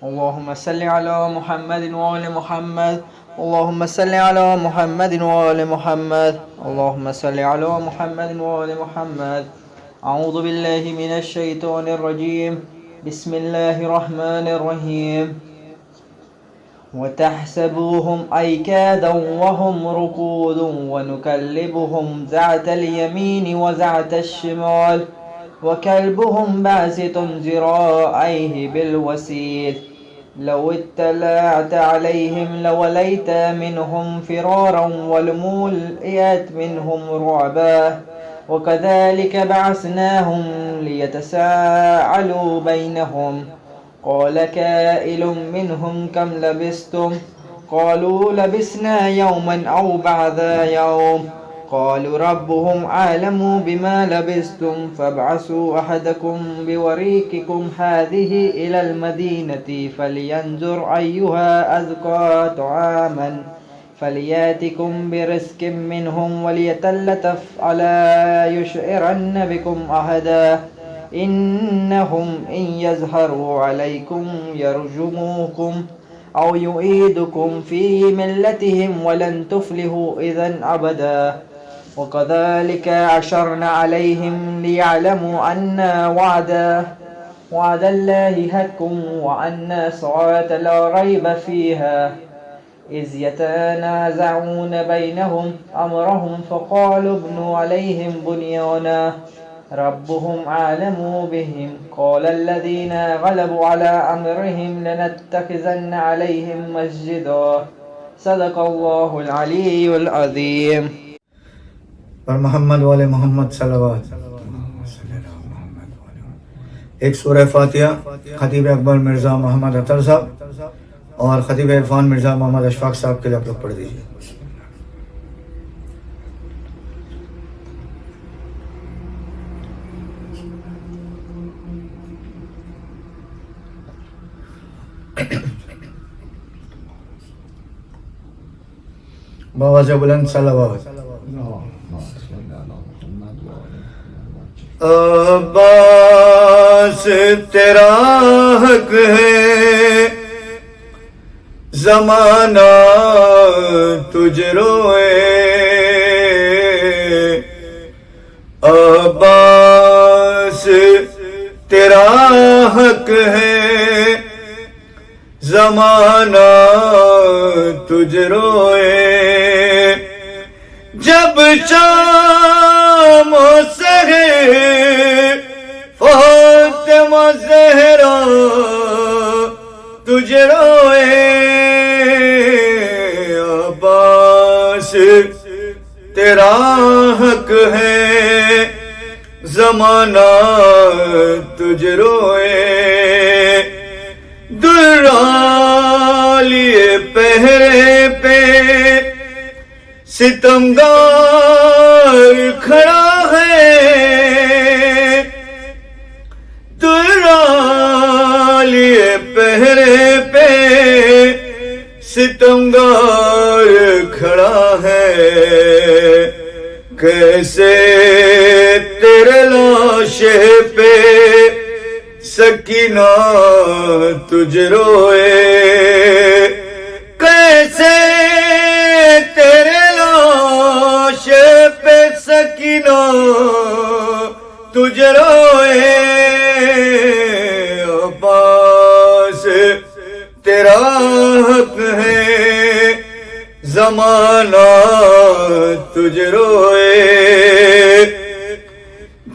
اللهم صل على محمد وآل محمد. اللهم صل على محمد وآل محمد. اللهم صل على محمد وآل محمد. أعوذ بالله من الشيطان الرجيم. بسم الله الرحمن الرحيم. وتحسبوهم أيكادا وهم ركود ونكلبهم ذات اليمين وذات الشمال وكلبهم باسط ذراعيه بالوسيد لو اطلعت عليهم لوليت منهم فرارا ولملئت منهم رعبا وكذلك بعثناهم ليتساءلوا بينهم قال قائل منهم كم لبثتم قالوا لبثنا يوما أو بعض يوم قالوا ربهم أعلم بما لبثتم فابعثوا أحدكم بوريقكم هذه إلى المدينة فلينظر أيها أزكى طعاما فلياتكم برزق منهم وليتلطف ألا يشعرن بكم أحدا إنهم إن يظهروا عليكم يرجموكم أو يعيدكم في ملتهم ولن تفلحوا إذا أبدا وكذلك عشرنا عليهم ليعلموا أن وعد الله حق وأن الساعة لا ريب فيها إذ يتنازعون بينهم أمرهم فقالوا ابنوا عليهم بنيانا ربهم أعلم بهم قال الذين غلبوا على أمرهم لنتخذن عليهم مسجدا صدق الله العلي العظيم. پر محمد والے محمد صلوات. ایک سورہ فاتحہ خطیب اکبر مرزا محمد اطہر صاحب اور خطیب عرفان مرزا محمد اشفاق صاحب کے لیے آپ لوگ پڑھ دیجیے. بآواز بلند صلوات. عباس تیرا حق ہے زمانہ تجھ روئے عباس تیرا حق ہے زمانہ تجھ روئے جب شام و سحر فاطمہ زہرا تجھ روئے عباس تیرا حق ہے زمانہ تجھ روئے درالیے پہرے پہ ستمگار کھڑا ہے درالیے پہرے پہ ستمگار کھڑا ہے کیسے تیرے لاشے پہ سکینہ تجھ روئے کیسے تیرے لاش پہ سکینہ تجھ روئے عباس تیرا حق ہے زمانہ تجھ روئے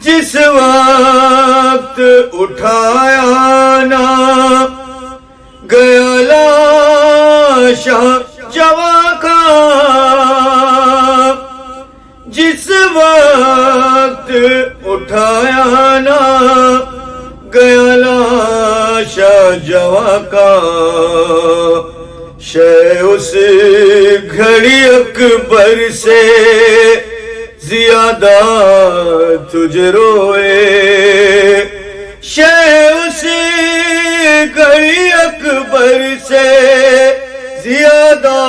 جس وقت اٹھایا نہ گیا لاشا جواں کا جس وقت اٹھایا نہ گیا لاشا جواں کا شے اس گھڑی اکبر سے زیادہ تجھ روئے شے اس گھڑی اکبر سے زیادہ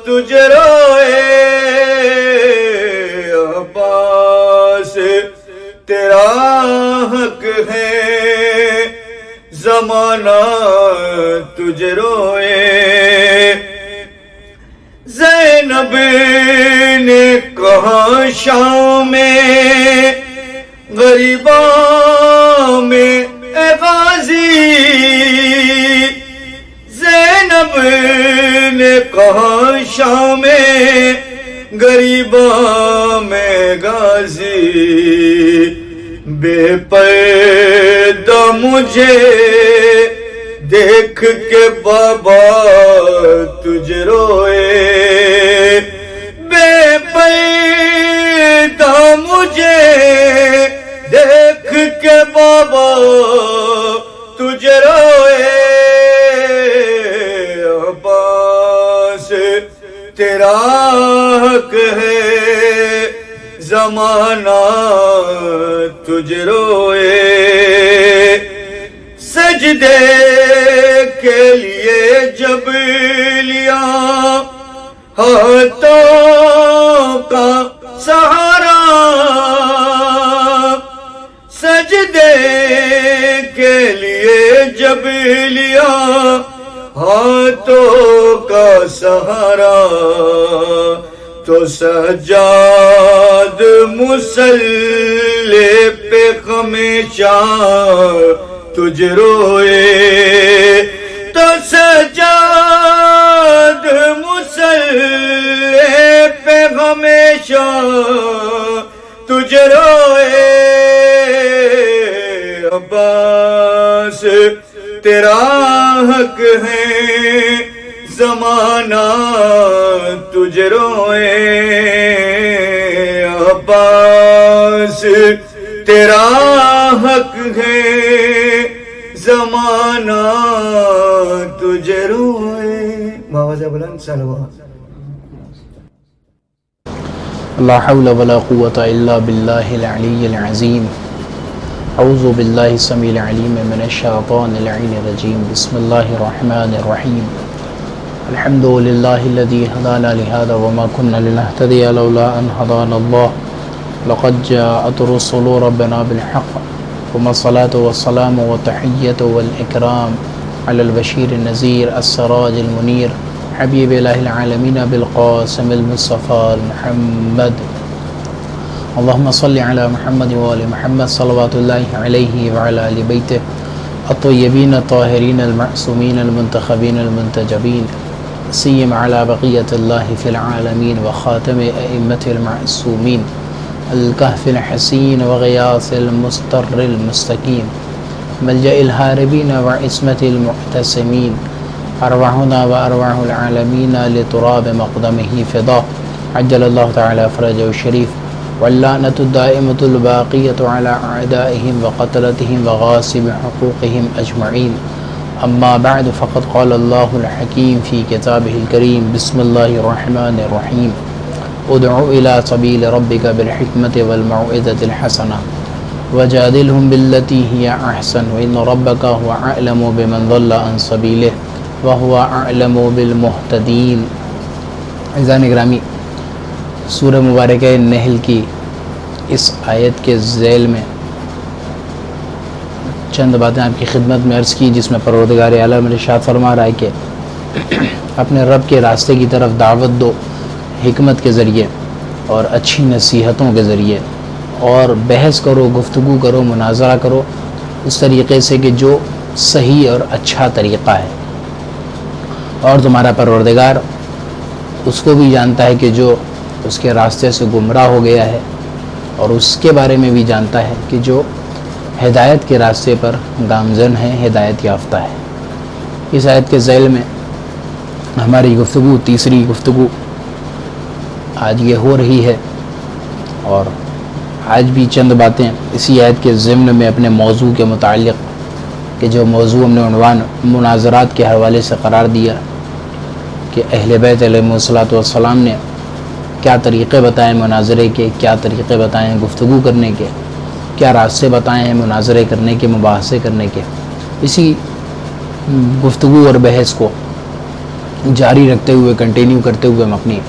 تجھ روئے عباس تیرا حق ہے زمانہ تجھ روئے. زینب نے کہا شام میں غریباں میں اے غازی. زینب نے کہا شام میں غریباں میں غازی. بے پردہ مجھے دیکھ کے بابا تجھ روئے. بے پردہ مجھے دیکھ کے بابا تجھ روئے. عباس تیرا حق ہے زمانہ تجھ روئے. سجدے کے لیے جب لیا ہاتھوں کا سہارا. سجدے کے لیے جب لیا ہاتھوں کا سہارا تو سجاد مصلی پہ ہمیشہ تجھ روئے. تو سجاد مصلی پہ ہمیشہ تجھ روئے. عباس تیرا حق ہے زمانہ تجھ روئے. عباس تیرا حق ہے زمانہ تجھ روئے. باواز بلند صلوات. لا حول ولا قوة إلا بالله العلي العظيم. اعوذ بالله السميع العليم من الشيطان اللعين الرجيم. بسم الله الرحمن الرحيم. الحمد لله الذي هدانا لهذا وما كنا لنهتدي لولا أن هدانا الله. لقد جاءت رسل ربنا بالحق. ثم الصلاة والسلام والتحية والإكرام على البشير النذير السراج المنير حبيب إله العالمين بالقاسم المصطفى محمد. اللهم صل على محمد وآل محمد صلوات الله عليه وعلى آل بيته الطيبين الطاهرين المعصومين المنتخبين المنتجبين سيما على بقية الله في العالمين وخاتم أئمة المعصومين الكهف الحسين وغياث المستر المستقيم ملجأ الهاربين وعصمة المعتصمين. أرواحنا وأرواح العالمين لتراب مقدمه فداء. عجل الله تعالى فرجه الشريف. واللعنة الدائمة الباقية على أعدائهم وقتلتهم وغاصب حقوقهم أجمعين. أما بعد فقد قال الله الحكيم في كتابه الكريم. بسم الله الرحمن الرحيم. ادع إلى سبيل ربك بالحكمة والموعظة الحسنة وجادلهم بالتي هي أحسن وإن ربك هو أعلم بمن ضل عن سبيله وهو أعلم بالمهتدين. عزیزان گرامی، سورہ مبارکہ نحل کی اس آیت کے ذیل میں چند باتیں آپ کی خدمت میں عرض کی، جس میں پروردگار اعلیٰ ارشاد فرما رہا ہے کہ اپنے رب کے راستے کی طرف دعوت دو حکمت کے ذریعے اور اچھی نصیحتوں کے ذریعے، اور بحث کرو، گفتگو کرو، مناظرہ کرو اس طریقے سے کہ جو صحیح اور اچھا طریقہ ہے. اور تمہارا پروردگار اس کو بھی جانتا ہے کہ جو اس کے راستے سے گمراہ ہو گیا ہے، اور اس کے بارے میں بھی جانتا ہے کہ جو ہدایت کے راستے پر گامزن ہے، ہدایت یافتہ ہے. اس آیت کے ذیل میں ہماری گفتگو، تیسری گفتگو آج یہ ہو رہی ہے، اور آج بھی چند باتیں اسی آیت کے ضمن میں اپنے موضوع کے متعلق، کہ جو موضوع ہم نے عنوان مناظرات کے حوالے سے قرار دیا کہ اہل بیت علیہم السلام نے کیا طریقے بتائے مناظرے کے، کیا طریقے بتائے ہیں گفتگو کرنے کے، کیا راستے بتائے ہیں مناظرے کرنے کے، مباحثے کرنے کے. اسی گفتگو اور بحث کو جاری رکھتے ہوئے، کنٹینیو کرتے ہوئے ہم اپنی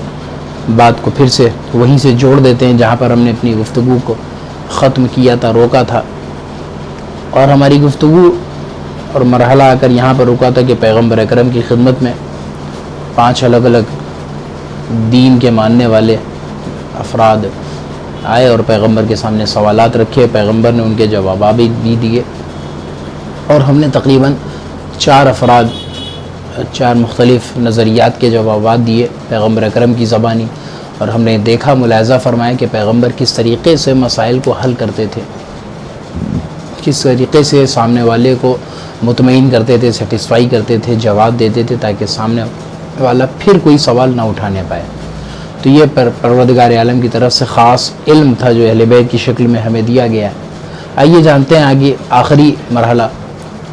بات کو پھر سے وہیں سے جوڑ دیتے ہیں جہاں پر ہم نے اپنی گفتگو کو ختم کیا تھا، روکا تھا. اور ہماری گفتگو اور مرحلہ آ کر یہاں پر رکا تھا کہ پیغمبر اکرم کی خدمت میں 5 الگ الگ دین کے ماننے والے افراد آئے اور پیغمبر کے سامنے سوالات رکھے. پیغمبر نے ان کے جوابات بھی دیے اور ہم نے تقریباً 4 مختلف نظریات کے جوابات دیے پیغمبر اکرم کی زبانی. اور ہم نے دیکھا، ملاحظہ فرمایا کہ پیغمبر کس طریقے سے مسائل کو حل کرتے تھے، کس طریقے سے سامنے والے کو مطمئن کرتے تھے، سیٹسفائی کرتے تھے، جواب دیتے تھے تاکہ سامنے والا پھر کوئی سوال نہ اٹھانے پائے. تو یہ پروردگار عالم کی طرف سے خاص علم تھا جو اہل بیت کی شکل میں ہمیں دیا گیا ہے. آئیے جانتے ہیں آگے آخری مرحلہ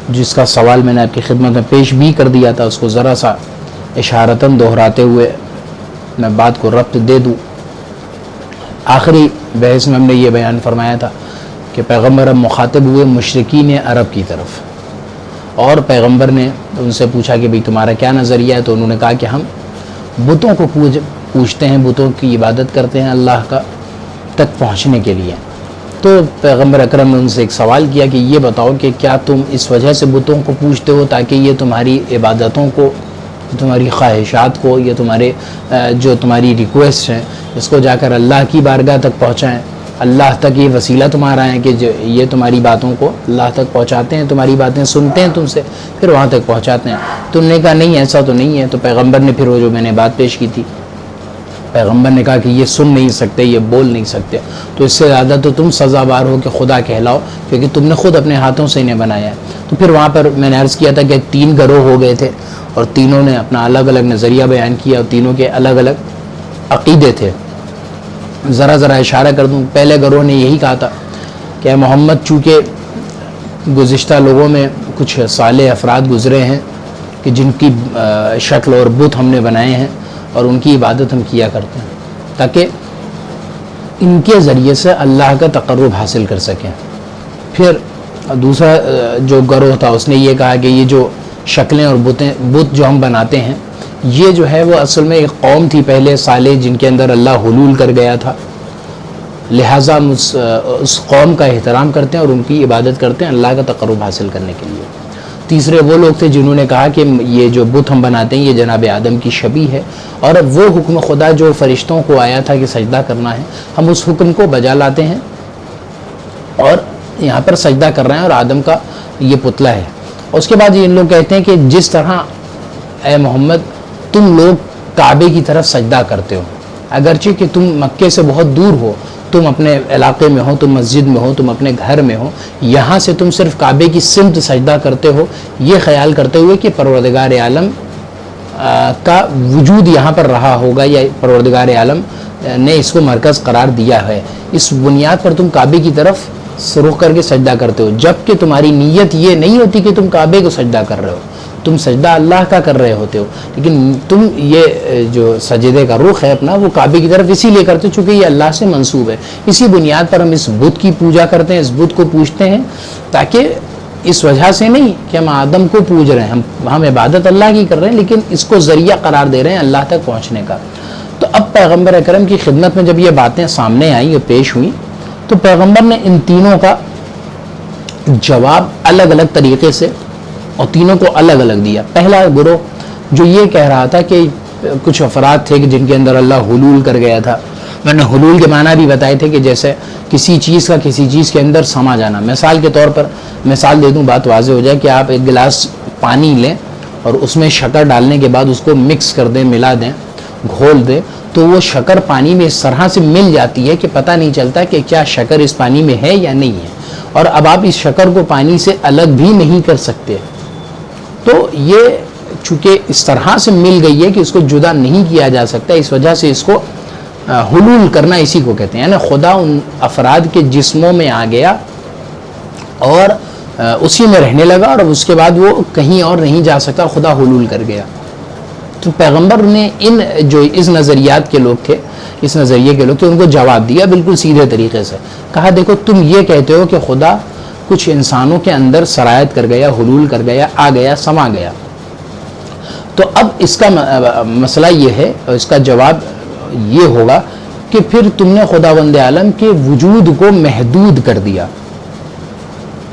جس کا سوال میں نے آپ کی خدمت میں پیش بھی کر دیا تھا، اس کو ذرا سا اشارتاً دہراتے ہوئے میں بات کو ربط دے دوں. آخری بحث میں ہم نے یہ بیان فرمایا تھا کہ پیغمبر اب مخاطب ہوئے مشرکین عرب کی طرف، اور پیغمبر نے ان سے پوچھا کہ بھئی تمہارا کیا نظریہ ہے؟ تو انہوں نے کہا کہ ہم بتوں کو پوجتے ہیں، بتوں کی عبادت کرتے ہیں اللہ کا تک پہنچنے کے لیے. تو پیغمبر اکرم نے ان سے ایک سوال کیا کہ یہ بتاؤ کہ کیا تم اس وجہ سے بتوں کو پوجتے ہو تاکہ یہ تمہاری عبادتوں کو، تمہاری خواہشات کو، یا جو تمہاری ریکویسٹ ہیں اس کو جا کر اللہ کی بارگاہ تک پہنچائیں، اللہ تک یہ وسیلہ تمہارا ہے کہ یہ تمہاری باتوں کو اللہ تک پہنچاتے ہیں، تمہاری باتیں سنتے ہیں تم سے، پھر وہاں تک پہنچاتے ہیں. تم نے کہا نہیں ایسا تو نہیں ہے. تو پیغمبر نے پھر وہ جو میں نے بات پیش کی تھی، پیغمبر نے کہا کہ یہ سن نہیں سکتے، یہ بول نہیں سکتے، تو اس سے زیادہ تو تم سزاوار ہو کہ خدا کہلاؤ، کیونکہ تم نے خود اپنے ہاتھوں سے انہیں بنایا ہے. تو پھر وہاں پر میں نے عرض کیا تھا کہ 3 گروہ ہو گئے تھے اور تینوں نے اپنا الگ الگ نظریہ بیان کیا اور تینوں کے الگ الگ عقیدے تھے. ذرا اشارہ کر دوں. پہلے گروہ نے یہی کہا تھا کہ اے محمد، چونکہ گزشتہ لوگوں میں کچھ صالح افراد گزرے ہیں کہ جن کی شکل اور بت ہم نے بنائے ہیں اور ان کی عبادت ہم کیا کرتے ہیں تاکہ ان کے ذریعے سے اللہ کا تقرب حاصل کر سکیں. پھر دوسرا جو گروہ تھا اس نے یہ کہا کہ یہ جو شکلیں اور بت جو ہم بناتے ہیں یہ جو ہے وہ اصل میں ایک قوم تھی پہلے صالح جن کے اندر اللہ حلول کر گیا تھا، لہٰذا اس قوم کا احترام کرتے ہیں اور ان کی عبادت کرتے ہیں اللہ کا تقرب حاصل کرنے کے لیے. تیسرے وہ لوگ تھے جنہوں نے کہا کہ یہ جو بت ہم بناتے ہیں یہ جناب آدم کی شبیہ ہے، اور وہ حکم خدا جو فرشتوں کو آیا تھا کہ سجدہ کرنا ہے، ہم اس حکم کو بجا لاتے ہیں اور یہاں پر سجدہ کر رہے ہیں اور آدم کا یہ پتلا ہے. اس کے بعد یہ ان لوگ کہتے ہیں کہ جس طرح اے محمد تم لوگ کعبے کی طرف سجدہ کرتے ہو، اگرچہ کہ تم مکے سے بہت دور ہو، تم اپنے علاقے میں ہو، تم مسجد میں ہو، تم اپنے گھر میں ہو، یہاں سے تم صرف کعبے کی سمت سجدہ کرتے ہو، یہ خیال کرتے ہوئے کہ پروردگار عالم کا وجود یہاں پر رہا ہوگا یا پروردگار عالم نے اس کو مرکز قرار دیا ہے، اس بنیاد پر تم کعبے کی طرف رخ کر کے سجدہ کرتے ہو، جبکہ تمہاری نیت یہ نہیں ہوتی کہ تم کعبے کو سجدہ کر رہے ہو، تم سجدہ اللہ کا کر رہے ہوتے ہو، لیکن تم یہ جو سجدے کا رخ ہے اپنا وہ کعبے کی طرف اسی لیے کرتے ہو چونکہ یہ اللہ سے منسوب ہے. اسی بنیاد پر ہم اس بت کی پوجا کرتے ہیں، اس بت کو پوجتے ہیں، تاکہ اس وجہ سے نہیں کہ ہم آدم کو پوج رہے ہیں، ہم عبادت اللہ کی کر رہے ہیں لیکن اس کو ذریعہ قرار دے رہے ہیں اللہ تک پہنچنے کا. تو اب پیغمبر اکرم کی خدمت میں جب یہ باتیں سامنے آئیں اور پیش ہوئیں تو پیغمبر نے ان تینوں کا جواب الگ الگ طریقے سے اور تینوں کو الگ الگ دیا. پہلا گروہ جو یہ کہہ رہا تھا کہ کچھ افراد تھے کہ جن کے اندر اللہ حلول کر گیا تھا. میں نے حلول کے معنی بھی بتائے تھے کہ جیسے کسی چیز کا کسی چیز کے اندر سما جانا. مثال کے طور پر مثال دے دوں بات واضح ہو جائے کہ آپ ایک گلاس پانی لیں اور اس میں شکر ڈالنے کے بعد اس کو مکس کر دیں، ملا دیں، گھول دیں، تو وہ شکر پانی میں اس طرح سے مل جاتی ہے کہ پتہ نہیں چلتا کہ کیا شکر اس پانی میں ہے یا نہیں ہے، اور اب آپ اس شکر کو پانی سے الگ بھی نہیں کر سکتے. تو یہ چونکہ اس طرح سے مل گئی ہے کہ اس کو جدا نہیں کیا جا سکتا، اس وجہ سے اس کو حلول کرنا اسی کو کہتے ہیں. یعنی خدا ان افراد کے جسموں میں آ گیا اور اسی میں رہنے لگا اور اس کے بعد وہ کہیں اور نہیں جا سکتا، خدا حلول کر گیا. تو پیغمبر نے ان جو اس نظریات کے لوگ تھے، اس نظریے کے لوگ تھے، ان کو جواب دیا بالکل سیدھے طریقے سے. کہا دیکھو تم یہ کہتے ہو کہ خدا کچھ انسانوں کے اندر سرایت کر گیا، حلول کر گیا، آ گیا، سما گیا. تو اب اس کا مسئلہ یہ ہے اور اس کا جواب یہ ہوگا کہ پھر تم نے خداوند عالم کے وجود کو محدود کر دیا.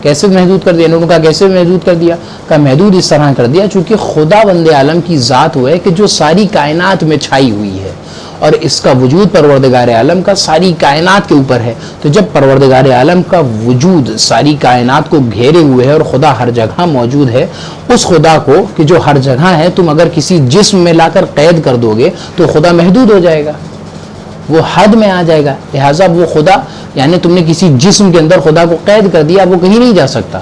کیسے محدود کر دیا؟ انہوں نے کہا کیسے محدود کر دیا؟ کہا محدود اس طرح کر دیا چونکہ خدا بند عالم کی ذات وہ ہے کہ جو ساری کائنات میں چھائی ہوئی ہے، اور اس کا وجود پروردگار عالم کا ساری کائنات کے اوپر ہے۔ تو جب پروردگار عالم کا وجود ساری کائنات کو گھیرے ہوئے ہے اور خدا ہر جگہ موجود ہے، اس خدا کو کہ جو ہر جگہ ہے تم اگر کسی جسم میں لا کر قید کر دو گے تو خدا محدود ہو جائے گا، وہ حد میں آ جائے گا۔ لہٰذا وہ خدا، یعنی تم نے کسی جسم کے اندر خدا کو قید کر دیا، اب وہ کہیں نہیں جا سکتا،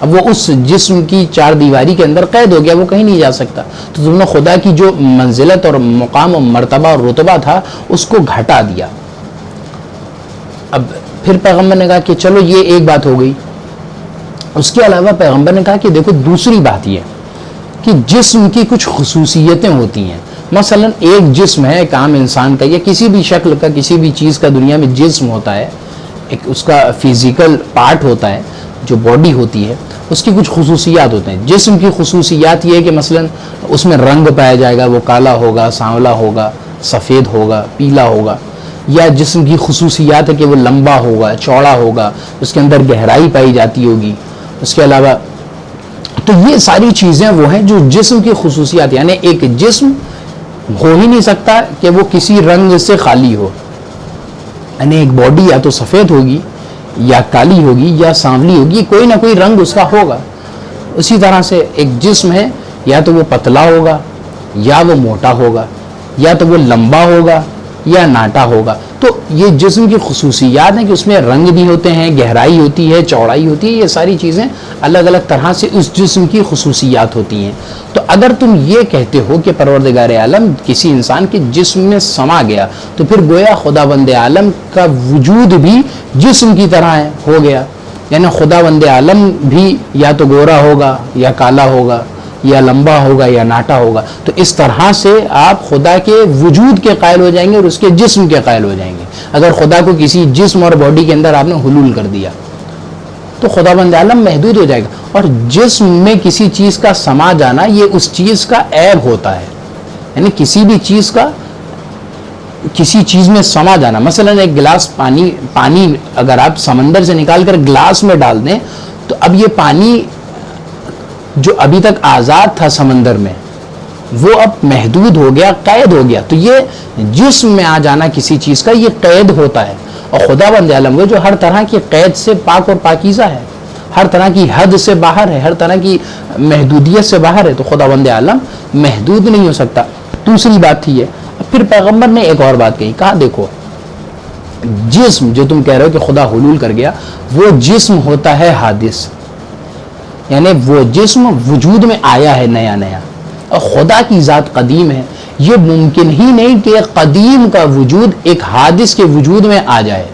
اب وہ اس جسم کی چار دیواری کے اندر قید ہو گیا، وہ کہیں نہیں جا سکتا۔ تو تم نے خدا کی جو منزلت اور مقام و مرتبہ اور رتبہ تھا اس کو گھٹا دیا۔ اب پھر پیغمبر نے کہا کہ چلو یہ ایک بات ہو گئی۔ اس کے علاوہ پیغمبر نے کہا کہ دیکھو دوسری بات یہ کہ جسم کی کچھ خصوصیتیں ہوتی ہیں۔ مثلا ایک جسم ہے، ایک عام انسان کا یا کسی بھی شکل کا کسی بھی چیز کا دنیا میں جسم ہوتا ہے، ایک اس کا فزیکل پارٹ ہوتا ہے جو باڈی ہوتی ہے، اس کی کچھ خصوصیات ہوتے ہیں۔ جسم کی خصوصیات یہ ہے کہ مثلا اس میں رنگ پایا جائے گا، وہ کالا ہوگا، سانولا ہوگا، سفید ہوگا، پیلا ہوگا، یا جسم کی خصوصیات ہے کہ وہ لمبا ہوگا، چوڑا ہوگا، اس کے اندر گہرائی پائی جاتی ہوگی۔ اس کے علاوہ تو یہ ساری چیزیں وہ ہیں جو جسم کی خصوصیات، یعنی ایک جسم ہو ہی نہیں سکتا کہ وہ کسی رنگ سے خالی ہو، یعنی ایک باڈی یا تو سفید ہوگی یا کالی ہوگی یا سانولی ہوگی، کوئی نہ کوئی رنگ اس کا ہوگا۔ اسی طرح سے ایک جسم ہے، یا تو وہ پتلا ہوگا یا وہ موٹا ہوگا، یا تو وہ لمبا ہوگا یا ناٹا ہوگا۔ تو یہ جسم کی خصوصیات ہیں کہ اس میں رنگ بھی ہوتے ہیں، گہرائی ہوتی ہے، چوڑائی ہوتی ہے، یہ ساری چیزیں الگ الگ طرح سے اس جسم کی خصوصیات ہوتی ہیں۔ تو اگر تم یہ کہتے ہو کہ پروردگار عالم کسی انسان کے جسم میں سما گیا تو پھر گویا خداوند عالم کا وجود بھی جسم کی طرح ہے، ہو گیا، یعنی خداوند عالم بھی یا تو گورا ہوگا یا کالا ہوگا یا لمبا ہوگا یا ناٹا ہوگا۔ تو اس طرح سے آپ خدا کے وجود کے قائل ہو جائیں گے اور اس کے جسم کے قائل ہو جائیں گے۔ اگر خدا کو کسی جسم اور باڈی کے اندر آپ نے حلول کر دیا تو خداوند عالم محدود ہو جائے گا۔ اور جسم میں کسی چیز کا سما جانا یہ اس چیز کا عیب ہوتا ہے، یعنی کسی بھی چیز کا کسی چیز میں سما جانا۔ مثلا ایک گلاس پانی اگر آپ سمندر سے نکال کر گلاس میں ڈال دیں تو اب یہ پانی جو ابھی تک آزاد تھا سمندر میں وہ اب محدود ہو گیا، قید ہو گیا۔ تو یہ جسم میں آ جانا کسی چیز کا یہ قید ہوتا ہے، اور خداوند عالم وہ جو ہر طرح کی قید سے پاک اور پاکیزہ ہے، ہر طرح کی حد سے باہر ہے، ہر طرح کی محدودیت سے باہر ہے، تو خداوند عالم محدود نہیں ہو سکتا۔ دوسری بات تھی یہ۔ پھر پیغمبر نے ایک اور بات کہی، کہا دیکھو جسم جو تم کہہ رہے ہو کہ خدا حلول کر گیا، وہ جسم ہوتا ہے حادث، یعنی وہ جسم وجود میں آیا ہے نیا نیا، اور خدا کی ذات قدیم ہے۔ یہ ممکن ہی نہیں کہ قدیم کا وجود ایک حادث کے وجود میں آ جائے،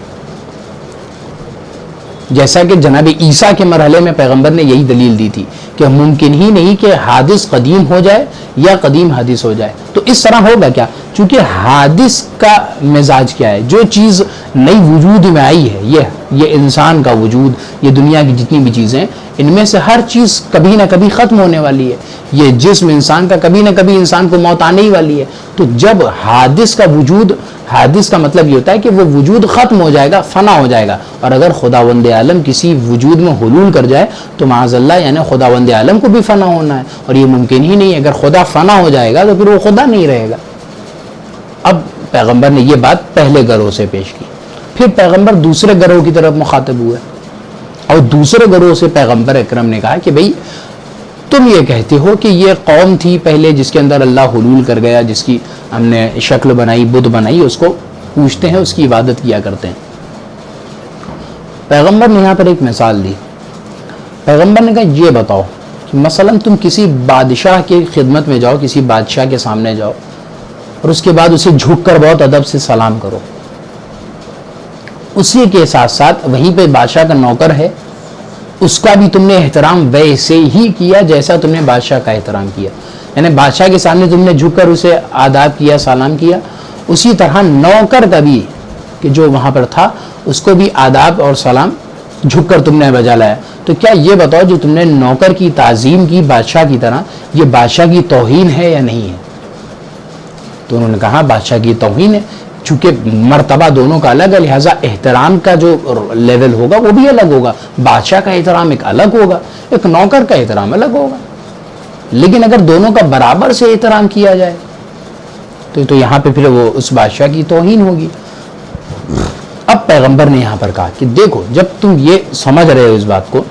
جیسا کہ جناب عیسیٰ کے مرحلے میں پیغمبر نے یہی دلیل دی تھی کہ ممکن ہی نہیں کہ حادث قدیم ہو جائے یا قدیم حادث ہو جائے۔ تو اس طرح ہوگا کیا؟ چونکہ حادث کا مزاج کیا ہے، جو چیز نئی وجود میں آئی ہے، یہ انسان کا وجود، یہ دنیا کی جتنی بھی چیزیں، ان میں سے ہر چیز کبھی نہ کبھی ختم ہونے والی ہے۔ یہ جسم انسان کا کبھی نہ کبھی انسان کو موت آنے ہی والی ہے۔ تو جب حادث کا وجود، حادث کا مطلب یہ ہوتا ہے کہ وہ وجود ختم ہو جائے گا، فنا ہو جائے گا، اور اگر خداوند عالم کسی وجود میں حلول کر جائے تو معاذ اللہ یعنی خداوند عالم کو بھی فنا ہونا ہے، اور یہ ممکن ہی نہیں ہے۔ اگر خدا فنا ہو جائے گا تو پھر وہ خدا نہیں رہے گا۔ اب پیغمبر نے یہ بات پہلے گروہ سے پیش کی، پھر پیغمبر دوسرے گروہ کی طرف مخاطب ہوئے، اور دوسرے گروہ سے پیغمبر اکرم نے کہا کہ بھئی تم یہ کہتے ہو کہ یہ قوم تھی پہلے جس کے اندر اللہ حلول کر گیا، جس کی ہم نے شکل بنائی، بت بنائی، اس کو پوجتے ہیں، اس کی عبادت کیا کرتے ہیں۔ پیغمبر نے یہاں پر ایک مثال دی۔ پیغمبر نے کہا یہ بتاؤ کہ مثلا تم کسی بادشاہ کی خدمت میں جاؤ، کسی بادشاہ کے سامنے جاؤ، اور اس کے بعد اسے جھک کر بہت ادب سے سلام کرو، اسی کے ساتھ ساتھ وہیں پہ بادشاہ کا نوکر ہے، اس کا بھی تم نے احترام ویسے ہی کیا جیسا تم نے بادشاہ کا احترام کیا، یعنی بادشاہ کے سامنے تم نے جھک کر اسے آداب کیا، سلام کیا، اسی طرح نوکر کا بھی کہ جو وہاں پر تھا اس کو بھی آداب اور سلام جھک کر تم نے بجا لایا۔ تو کیا یہ بتاؤ جو تم نے نوکر کی تعظیم کی بادشاہ کی طرح، یہ بادشاہ کی توہین ہے یا نہیں ہے؟ تو انہوں نے کہا بادشاہ کی توہین ہے، چونکہ مرتبہ دونوں کا الگ ہے، لہٰذا احترام کا جو لیول ہوگا وہ بھی الگ ہوگا. بادشاہ کا احترام ایک الگ ہوگا، ایک نوکر کا احترام الگ ہوگا. لیکن اگر دونوں کا برابر سے احترام کیا جائے تو یہاں پہ پھر وہ اس بادشاہ کی توہین ہوگی. اب پیغمبر نے یہاں پر کہا کہ دیکھو، جب تم یہ سمجھ رہے ہو اس بات کو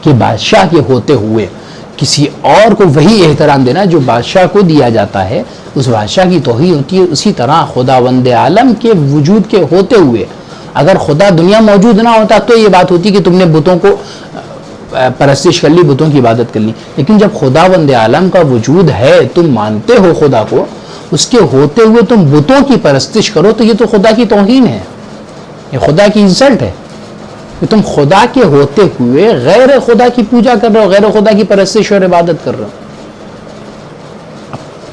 کہ بادشاہ کے ہوتے ہوئے کسی اور کو وہی احترام دینا جو بادشاہ کو دیا جاتا ہے، اس بادشاہ کی توہین ہوتی ہے، اسی طرح خداوند عالم کے وجود کے ہوتے ہوئے اگر خدا دنیا موجود نہ ہوتا تو یہ بات ہوتی کہ تم نے بتوں کو پرستش کر لی، بتوں کی عبادت کر لی. لیکن جب خداوند عالم کا وجود ہے، تم مانتے ہو خدا کو، اس کے ہوتے ہوئے تم بتوں کی پرستش کرو تو یہ تو خدا کی توہین ہے، یہ خدا کی انسلٹ ہے کہ تم خدا کے ہوتے ہوئے غیر خدا کی پوجا کر رہے ہو، غیر خدا کی پرستش اور عبادت کر رہے ہو.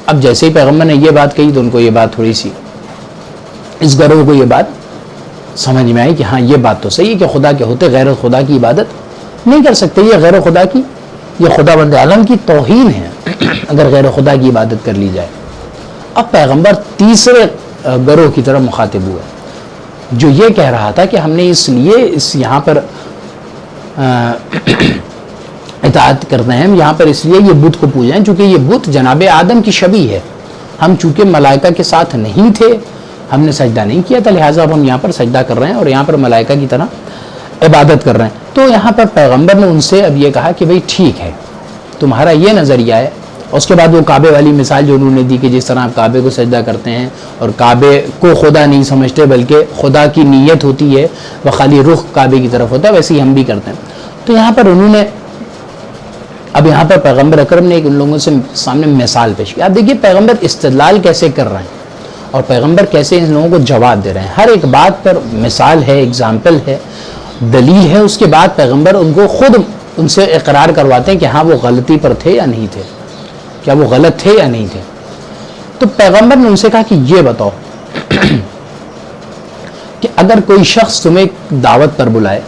اب جیسے ہی پیغمبر نے یہ بات کہی تو ان کو یہ بات تھوڑی سی، اس گروہ کو یہ بات سمجھ میں آئی کہ ہاں یہ بات تو صحیح ہے کہ خدا کے ہوتے غیر خدا کی عبادت نہیں کر سکتے، یہ غیر خدا کی، یہ خداوند عالم کی توہین ہے اگر غیر خدا کی عبادت کر لی جائے. اب پیغمبر تیسرے گروہ کی طرف مخاطب ہوا جو یہ کہہ رہا تھا کہ ہم نے اس لیے یہاں پر اطاعت کرتے ہیں، ہم یہاں پر اس لیے یہ بت کو پوجیں چونکہ یہ بت جناب آدم کی شبیہ ہے. ہم چونکہ ملائکہ کے ساتھ نہیں تھے، ہم نے سجدہ نہیں کیا تھا، لہٰذا اب ہم یہاں پر سجدہ کر رہے ہیں اور یہاں پر ملائکہ کی طرح عبادت کر رہے ہیں. تو یہاں پر پیغمبر نے ان سے اب یہ کہا کہ بھئی ٹھیک ہے، تمہارا یہ نظریہ ہے. اس کے بعد وہ کعبے والی مثال جو انہوں نے دی کہ جس طرح آپ کعبے کو سجدہ کرتے ہیں اور کعبے کو خدا نہیں سمجھتے بلکہ خدا کی نیت ہوتی ہے، وہ خالی رخ کعبے کی طرف ہوتا ہے، ویسے ہی ہم بھی کرتے ہیں. تو یہاں پر انہوں نے اب یہاں پر پیغمبر اکرم نے ایک ان لوگوں سے سامنے مثال پیش کی. آپ دیکھیے پیغمبر استدلال کیسے کر رہے ہیں اور پیغمبر کیسے ان لوگوں کو جواب دے رہے ہیں. ہر ایک بات پر مثال ہے، اگزامپل ہے، دلیل ہے. اس کے بعد پیغمبر ان کو خود ان سے اقرار کرواتے ہیں کہ ہاں وہ غلطی پر تھے یا نہیں تھے، کیا وہ غلط تھے یا نہیں تھے. تو پیغمبر نے ان سے کہا کہ یہ بتاؤ کہ اگر کوئی شخص تمہیں دعوت پر بلائے،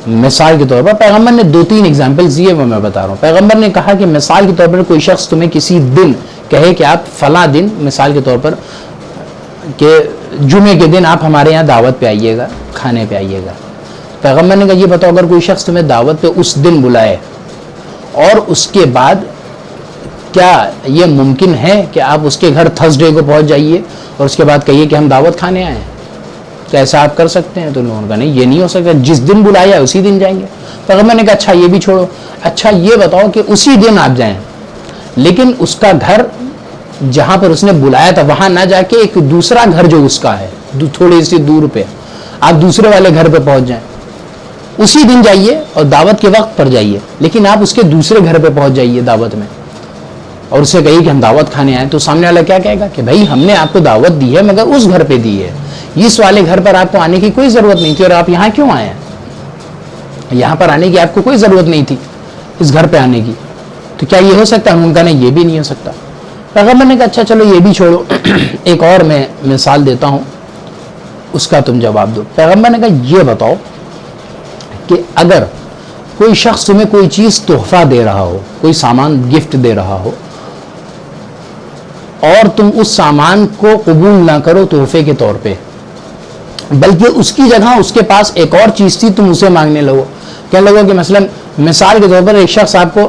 مثال کے طور پر پیغمبر نے 2-3 ایگزامپلز دیے وہ میں بتا رہا ہوں. پیغمبر نے کہا کہ مثال کے طور پر کوئی شخص تمہیں کسی دن کہے کہ آپ فلاں دن، مثال کے طور پر کہ جمعے کے دن آپ ہمارے یہاں دعوت پہ آئیے گا، کھانے پہ آئیے گا. پیغمبر نے کہا یہ بتاؤ اگر کوئی شخص تمہیں دعوت پہ اس دن بلائے اور اس کے بعد کیا یہ ممکن ہے کہ آپ اس کے گھر تھرسڈے کو پہنچ جائیے اور اس کے بعد کہیے کہ ہم دعوت کھانے آئے ہیں؟ کیا ایسا آپ کر سکتے ہیں؟ تو انہوں نے کہا نہیں، یہ نہیں ہو سکتا، جس دن بلایا اسی دن جائیں گے. پیغمبر نے کہا اچھا یہ بھی چھوڑو، اچھا یہ بتاؤ کہ اسی دن آپ جائیں لیکن اس کا گھر جہاں پر اس نے بلایا تھا وہاں نہ جا کے ایک دوسرا گھر جو اس کا ہے تھوڑی سی دور پہ آپ دوسرے والے گھر پہ پہنچ جائیں. اسی دن جائیے اور دعوت کے وقت پر جائیے، لیکن آپ اس کے دوسرے گھر پہ پہنچ جائیے دعوت میں اور اسے کہیے کہ ہم دعوت کھانے آئے. تو سامنے والا کیا کہے گا کہ بھائی ہم نے آپ کو دعوت دی ہے مگر اس گھر پہ دی ہے، اس والے گھر پر آپ کو آنے کی کوئی ضرورت نہیں تھی اور آپ یہاں کیوں آئے ہیں؟ یہاں پر آنے کی آپ کو کوئی ضرورت نہیں تھی، اس گھر پہ آنے کی. تو کیا یہ ہو سکتا ہے؟ ان کا نہیں، یہ بھی نہیں ہو سکتا. پیغمبر نے کہا اچھا چلو یہ بھی چھوڑو، ایک اور میں مثال دیتا ہوں، اس کا تم جواب دو. پیغمبر نے کہا یہ بتاؤ کہ اگر کوئی شخص تمہیں کوئی چیز تحفہ دے رہا ہو، کوئی سامان گفٹ دے رہا ہو اور تم اس سامان کو قبول نہ کرو تحفے کے طور پہ بلکہ اس کی جگہ اس کے پاس ایک اور چیز تھی تم اسے مانگنے لگو. کہنے لگو کہ مثلا مثال کے طور پر ایک شخص آپ کو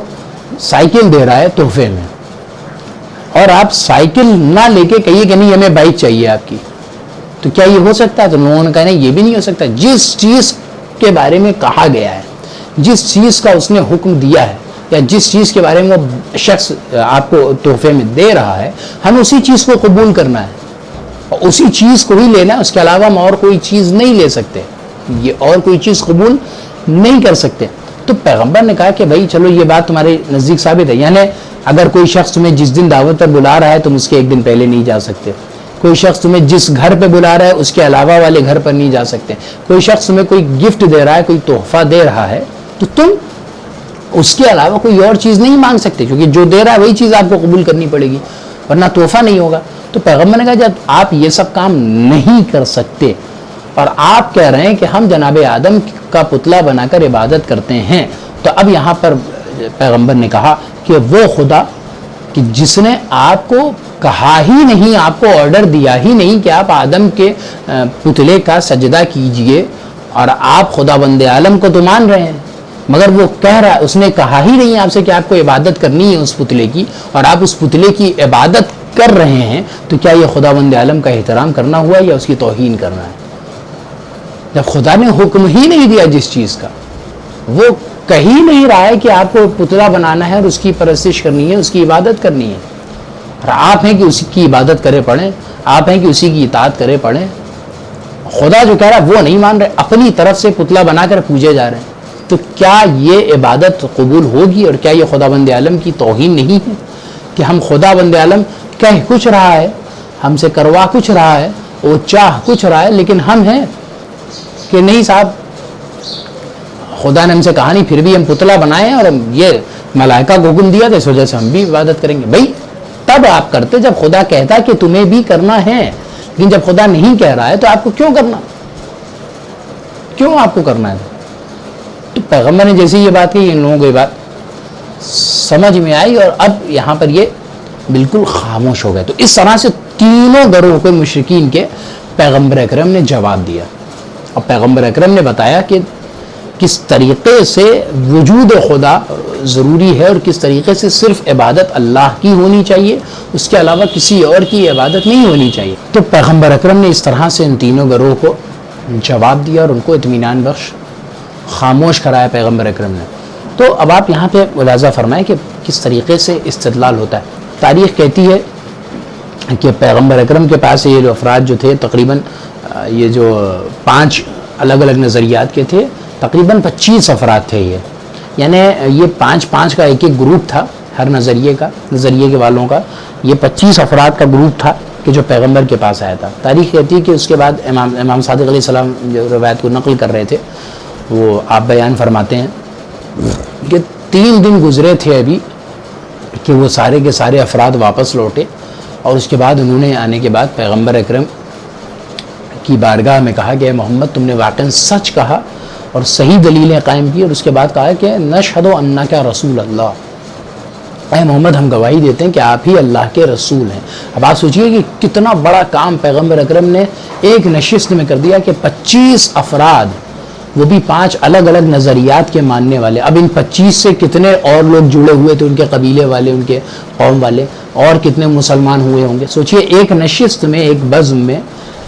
سائیکل دے رہا ہے تحفے میں اور آپ سائیکل نہ لے کے کہیے کہ نہیں ہمیں بائک چاہیے آپ کی، تو کیا یہ ہو سکتا ہے؟ تو لوگوں نے کہا نہیں یہ بھی نہیں ہو سکتا. جس چیز کے بارے میں کہا گیا ہے، جس چیز کا اس نے حکم دیا ہے یا جس چیز کے بارے میں وہ شخص آپ کو تحفے میں دے رہا ہے، ہم اسی چیز کو قبول کرنا ہے اور اسی چیز کو ہی لینا ہے. اس کے علاوہ ہم اور کوئی چیز نہیں لے سکتے، یہ اور کوئی چیز قبول نہیں کر سکتے. تو پیغمبر نے کہا کہ بھائی چلو یہ بات تمہارے نزدیک ثابت ہے، یعنی اگر کوئی شخص تمہیں جس دن دعوت پر بلا رہا ہے تم اس کے ایک دن پہلے نہیں جا سکتے. کوئی شخص تمہیں جس گھر پہ بلا رہا ہے اس کے علاوہ والے گھر پر نہیں جا سکتے. کوئی شخص تمہیں کوئی گفٹ دے رہا ہے، کوئی تحفہ دے رہا ہے تو تم اس کے علاوہ کوئی اور چیز نہیں مانگ سکتے کیونکہ جو دے رہا ہے وہی چیز آپ کو قبول کرنی پڑے گی ورنہ تحفہ نہیں ہوگا. تو پیغمبر نے کہا جب آپ یہ سب کام نہیں کر سکتے اور آپ کہہ رہے ہیں کہ ہم جناب آدم کا پتلا بنا کر عبادت کرتے ہیں، تو اب یہاں پر پیغمبر نے کہا کہ وہ خدا کہ جس نے آپ کو کہا ہی نہیں، آپ کو آرڈر دیا ہی نہیں کہ آپ آدم کے پتلے کا سجدہ کیجئے، اور آپ خدا بند عالم کو تو مان رہے ہیں، مگر وہ کہہ رہا ہے، اس نے کہا ہی نہیں آپ سے کہ آپ کو عبادت کرنی ہے اس پتلے کی، اور آپ اس پتلے کی عبادت کر رہے ہیں، تو کیا یہ خدا بند عالم کا احترام کرنا ہوا یا اس کی توہین کرنا ہے؟ جب خدا نے حکم ہی نہیں دیا جس چیز کا، وہ کہی نہیں رہا ہے کہ آپ کو پتلا بنانا ہے اور اس کی پرستش کرنی ہے، اس کی عبادت کرنی ہے، اور آپ ہیں کہ اسی کی عبادت کرے پڑھیں، آپ ہیں کہ اسی کی اطاعت کرے پڑھیں. خدا جو کہہ رہا ہے وہ نہیں مان رہے، اپنی طرف سے پتلا بنا کر پوجے جا رہے ہیں. تو کیا یہ عبادت قبول ہوگی؟ اور کیا یہ خدا بند عالم کی توہین نہیں ہے کہ ہم خدا بند عالم کہہ کچھ رہا ہے، ہم سے کروا کچھ رہا ہے، وہ چاہ کچھ رہا ہے، لیکن ہم ہیں کہ نہیں صاحب، خدا نے ہم سے کہا نہیں، پھر بھی ہم پتلا بنائے ہیں اور یہ ملائکہ کو حکم دیا تھا، اس وجہ سے ہم بھی عبادت کریں گے. بھائی تب آپ کرتے جب خدا کہتا کہ تمہیں بھی کرنا ہے، لیکن جب خدا نہیں کہہ رہا ہے تو آپ کو کیوں کرنا؟ کیوں آپ کو کرنا ہے؟ تو پیغمبر نے جیسے یہ بات کہی، ان لوگوں کو یہ بات سمجھ میں آئی، اور اب یہاں پر یہ بالکل خاموش ہو گئے. تو اس طرح سے تینوں گروہ کے مشرکین کے پیغمبر اکرم نے جواب دیا، اور پیغمبر اکرم نے بتایا کہ کس طریقے سے وجود خدا ضروری ہے اور کس طریقے سے صرف عبادت اللہ کی ہونی چاہیے، اس کے علاوہ کسی اور کی عبادت نہیں ہونی چاہیے. تو پیغمبر اکرم نے اس طرح سے ان تینوں گروہ کو جواب دیا اور ان کو اطمینان بخش خاموش کرایا پیغمبر اکرم نے. تو اب آپ یہاں پہ ملاحظہ فرمائیں کہ کس طریقے سے استدلال ہوتا ہے. تاریخ کہتی ہے کہ پیغمبر اکرم کے پاس یہ جو افراد جو تھے، تقریباً یہ جو 5 الگ الگ نظریات کے تھے، تقریباً 25 افراد تھے. یعنی یہ 5 کا ایک گروپ تھا، ہر نظریے کے والوں کا یہ 25 افراد کا گروپ تھا کہ جو پیغمبر کے پاس آیا تھا. تاریخ کہتی ہے کہ اس کے بعد امام صادق علیہ السلام جو روایت کو نقل کر رہے تھے، وہ آپ بیان فرماتے ہیں کہ 3 دن گزرے تھے ابھی کہ وہ سارے کے سارے افراد واپس لوٹے، اور اس کے بعد انہوں نے آنے کے بعد پیغمبر اکرم کی بارگاہ میں کہا کہ اے محمد، تم نے واقعاً سچ کہا اور صحیح دلیلیں قائم کی، اور اس کے بعد کہا کہ نشہد انک رسول اللہ، اے محمد ہم گواہی دیتے ہیں کہ آپ ہی اللہ کے رسول ہیں. اب آپ سوچئے کہ کتنا بڑا کام پیغمبر اکرم نے ایک نشست میں کر دیا کہ 25 افراد، وہ بھی 5 الگ الگ نظریات کے ماننے والے. اب ان 25 سے کتنے اور لوگ جڑے ہوئے تھے، ان کے قبیلے والے، ان کے قوم والے، اور کتنے مسلمان ہوئے ہوں گے. سوچئے ایک نشست میں، ایک بزم میں،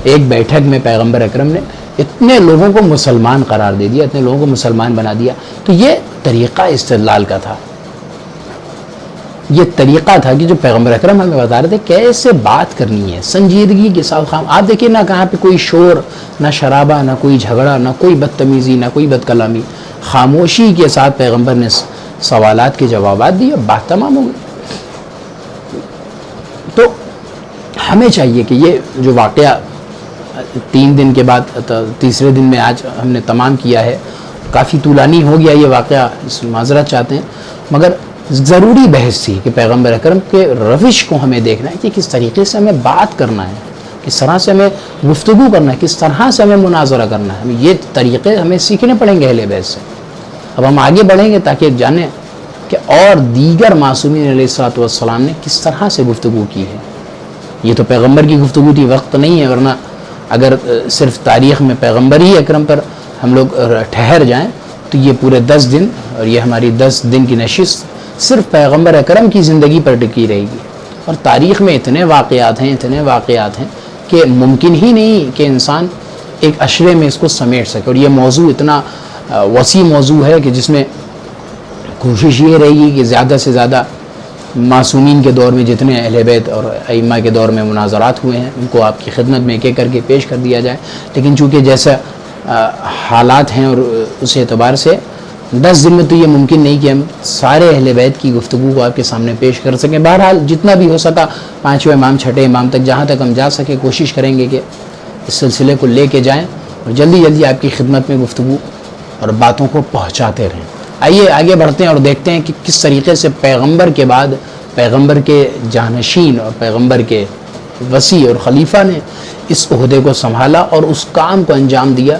ایک بیٹھک میں پیغمبر اکرم نے اتنے لوگوں کو مسلمان قرار دے دیا، اتنے لوگوں کو مسلمان بنا دیا. تو یہ طریقہ استدلال کا تھا، یہ طریقہ تھا کہ جو پیغمبر اکرم ہمیں بتا رہے تھے کیسے بات کرنی ہے سنجیدگی کے ساتھ. آپ دیکھیں نہ کہاں پہ کوئی شور، نہ شرابہ، نہ کوئی جھگڑا، نہ کوئی بدتمیزی، نہ کوئی بد کلامی. خاموشی کے ساتھ پیغمبر نے سوالات کے جوابات دیے، بات تمام ہو گئی. تو ہمیں چاہیے کہ یہ جو واقعہ 3 دن کے بعد تیسرے دن میں آج ہم نے تمام کیا ہے، کافی طولانی ہو گیا یہ واقعہ، اس معذرت چاہتے ہیں، مگر ضروری بحث تھی کہ پیغمبر اکرم کے روش کو ہمیں دیکھنا ہے کہ کس طریقے سے ہمیں بات کرنا ہے، کس طرح سے ہمیں گفتگو کرنا ہے، کس طرح سے ہمیں مناظرہ کرنا ہے. ہمیں یہ طریقے ہمیں سیکھنے پڑیں گے اہل بیت سے. اب ہم آگے بڑھیں گے تاکہ جانیں کہ اور دیگر معصومین علیہ الصلوۃ والسلام نے کس طرح سے گفتگو کی ہے. یہ تو پیغمبر کی گفتگو تھی، وقت نہیں ہے، ورنہ اگر صرف تاریخ میں پیغمبر ہی اکرم پر ہم لوگ ٹھہر جائیں تو یہ پورے 10 دن اور یہ ہماری 10 دن کی نشست صرف پیغمبر اکرم کی زندگی پر ٹکی رہے گی. اور تاریخ میں اتنے واقعات ہیں کہ ممکن ہی نہیں کہ انسان ایک اشرے میں اس کو سمیٹ سکے. اور یہ موضوع اتنا وسیع موضوع ہے کہ جس میں کوشش یہ رہے گی کہ زیادہ سے زیادہ معصومین کے دور میں جتنے اہل بیت اور ائمہ کے دور میں مناظرات ہوئے ہیں ان کو آپ کی خدمت میں ایک ایک کر کے پیش کر دیا جائے. لیکن چونکہ جیسا حالات ہیں اور اس اعتبار سے 10 دن میں تو یہ ممکن نہیں کہ ہم سارے اہل بیت کی گفتگو کو آپ کے سامنے پیش کر سکیں. بہرحال جتنا بھی ہو سکا 5ویں امام 6ٹھے امام تک جہاں تک ہم جا سکے کوشش کریں گے کہ اس سلسلے کو لے کے جائیں اور جلدی جلدی آپ کی خدمت میں گفتگو اور باتوں کو پہنچاتے رہیں. آئیے آگے بڑھتے ہیں اور دیکھتے ہیں کہ کس طریقے سے پیغمبر کے بعد پیغمبر کے جانشین اور پیغمبر کے وصی اور خلیفہ نے اس عہدے کو سنبھالا اور اس کام کو انجام دیا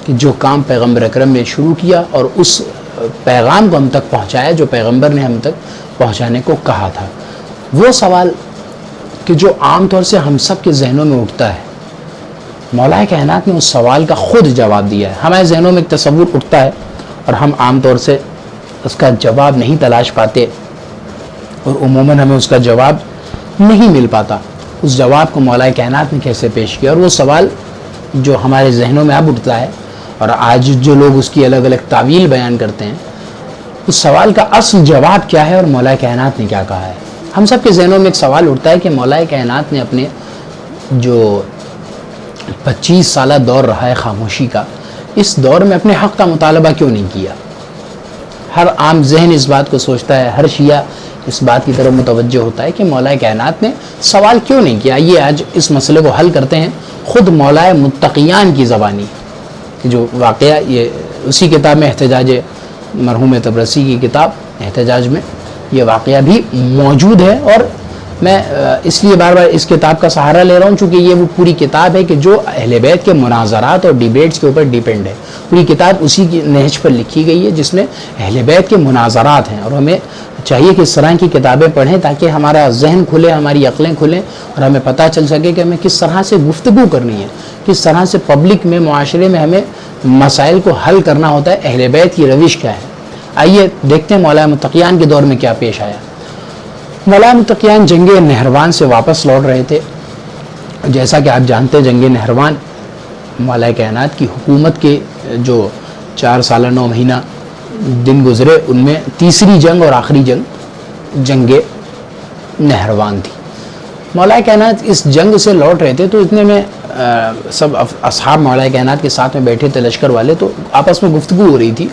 کہ جو کام پیغمبر اکرم نے شروع کیا اور اس پیغام کو ہم تک پہنچایا جو پیغمبر نے ہم تک پہنچانے کو کہا تھا. وہ سوال کہ جو عام طور سے ہم سب کے ذہنوں میں اٹھتا ہے، مولا کائنات نے اس سوال کا خود جواب دیا ہے۔ ہمارے ذہنوں میں ایک تصور اٹھتا ہے اور ہم عام طور سے اس کا جواب نہیں تلاش پاتے، اور عموماً ہمیں اس کا جواب نہیں مل پاتا۔ اس جواب کو مولا کائنات نے کیسے پیش کیا، اور وہ سوال جو ہمارے ذہنوں میں اب اٹھتا ہے اور آج جو لوگ اس کی الگ الگ تعویل بیان کرتے ہیں، اس سوال کا اصل جواب کیا ہے اور مولا کائنات نے کیا کہا ہے۔ ہم سب کے ذہنوں میں ایک سوال اٹھتا ہے کہ مولا کائنات نے اپنے جو 25 سالہ دور رہا ہے خاموشی کا، اس دور میں اپنے حق کا مطالبہ کیوں نہیں کیا؟ ہر عام ذہن اس بات کو سوچتا ہے، ہر شیعہ اس بات کی طرف متوجہ ہوتا ہے کہ مولا کائنات نے سوال کیوں نہیں کیا۔ یہ آج اس مسئلے کو حل کرتے ہیں خود مولا متقیان کی زبانی، جو واقعہ یہ اسی کتاب میں احتجاج مرحوم طبرسی کی کتاب احتجاج میں یہ واقعہ بھی موجود ہے، اور میں اس لیے بار بار اس کتاب کا سہارا لے رہا ہوں چونکہ یہ وہ پوری کتاب ہے کہ جو اہل بیت کے مناظرات اور ڈیبیٹس کے اوپر ڈیپینڈ ہے۔ پوری کتاب اسی کی نہج پر لکھی گئی ہے جس میں اہل بیت کے مناظرات ہیں، اور ہمیں چاہیے کہ اس طرح کی کتابیں پڑھیں تاکہ ہمارا ذہن کھلے، ہماری عقلیں کھلیں، اور ہمیں پتہ چل سکے کہ ہمیں کس طرح سے گفتگو کرنی ہے، کس طرح سے پبلک میں، معاشرے میں ہمیں مسائل کو حل کرنا ہوتا ہے، اہل بیت کی روش کیا ہے۔ آئیے دیکھتے ہیں مولا متقیان کے دور میں کیا پیش آیا۔ مولا متقیان جنگ نہروان سے واپس لوٹ رہے تھے۔ جیسا کہ آپ جانتے ہیں جنگ نہروان مولا کائنات کی حکومت کے جو 4 سالہ 9 مہینہ دن گزرے، ان میں تیسری جنگ اور آخری جنگ نہروان تھی۔ مولا کائنات اس جنگ سے لوٹ رہے تھے تو اتنے میں سب اصحاب مولا کائنات کے ساتھ میں بیٹھے تھے لشکر والے، تو آپس میں گفتگو ہو رہی تھی۔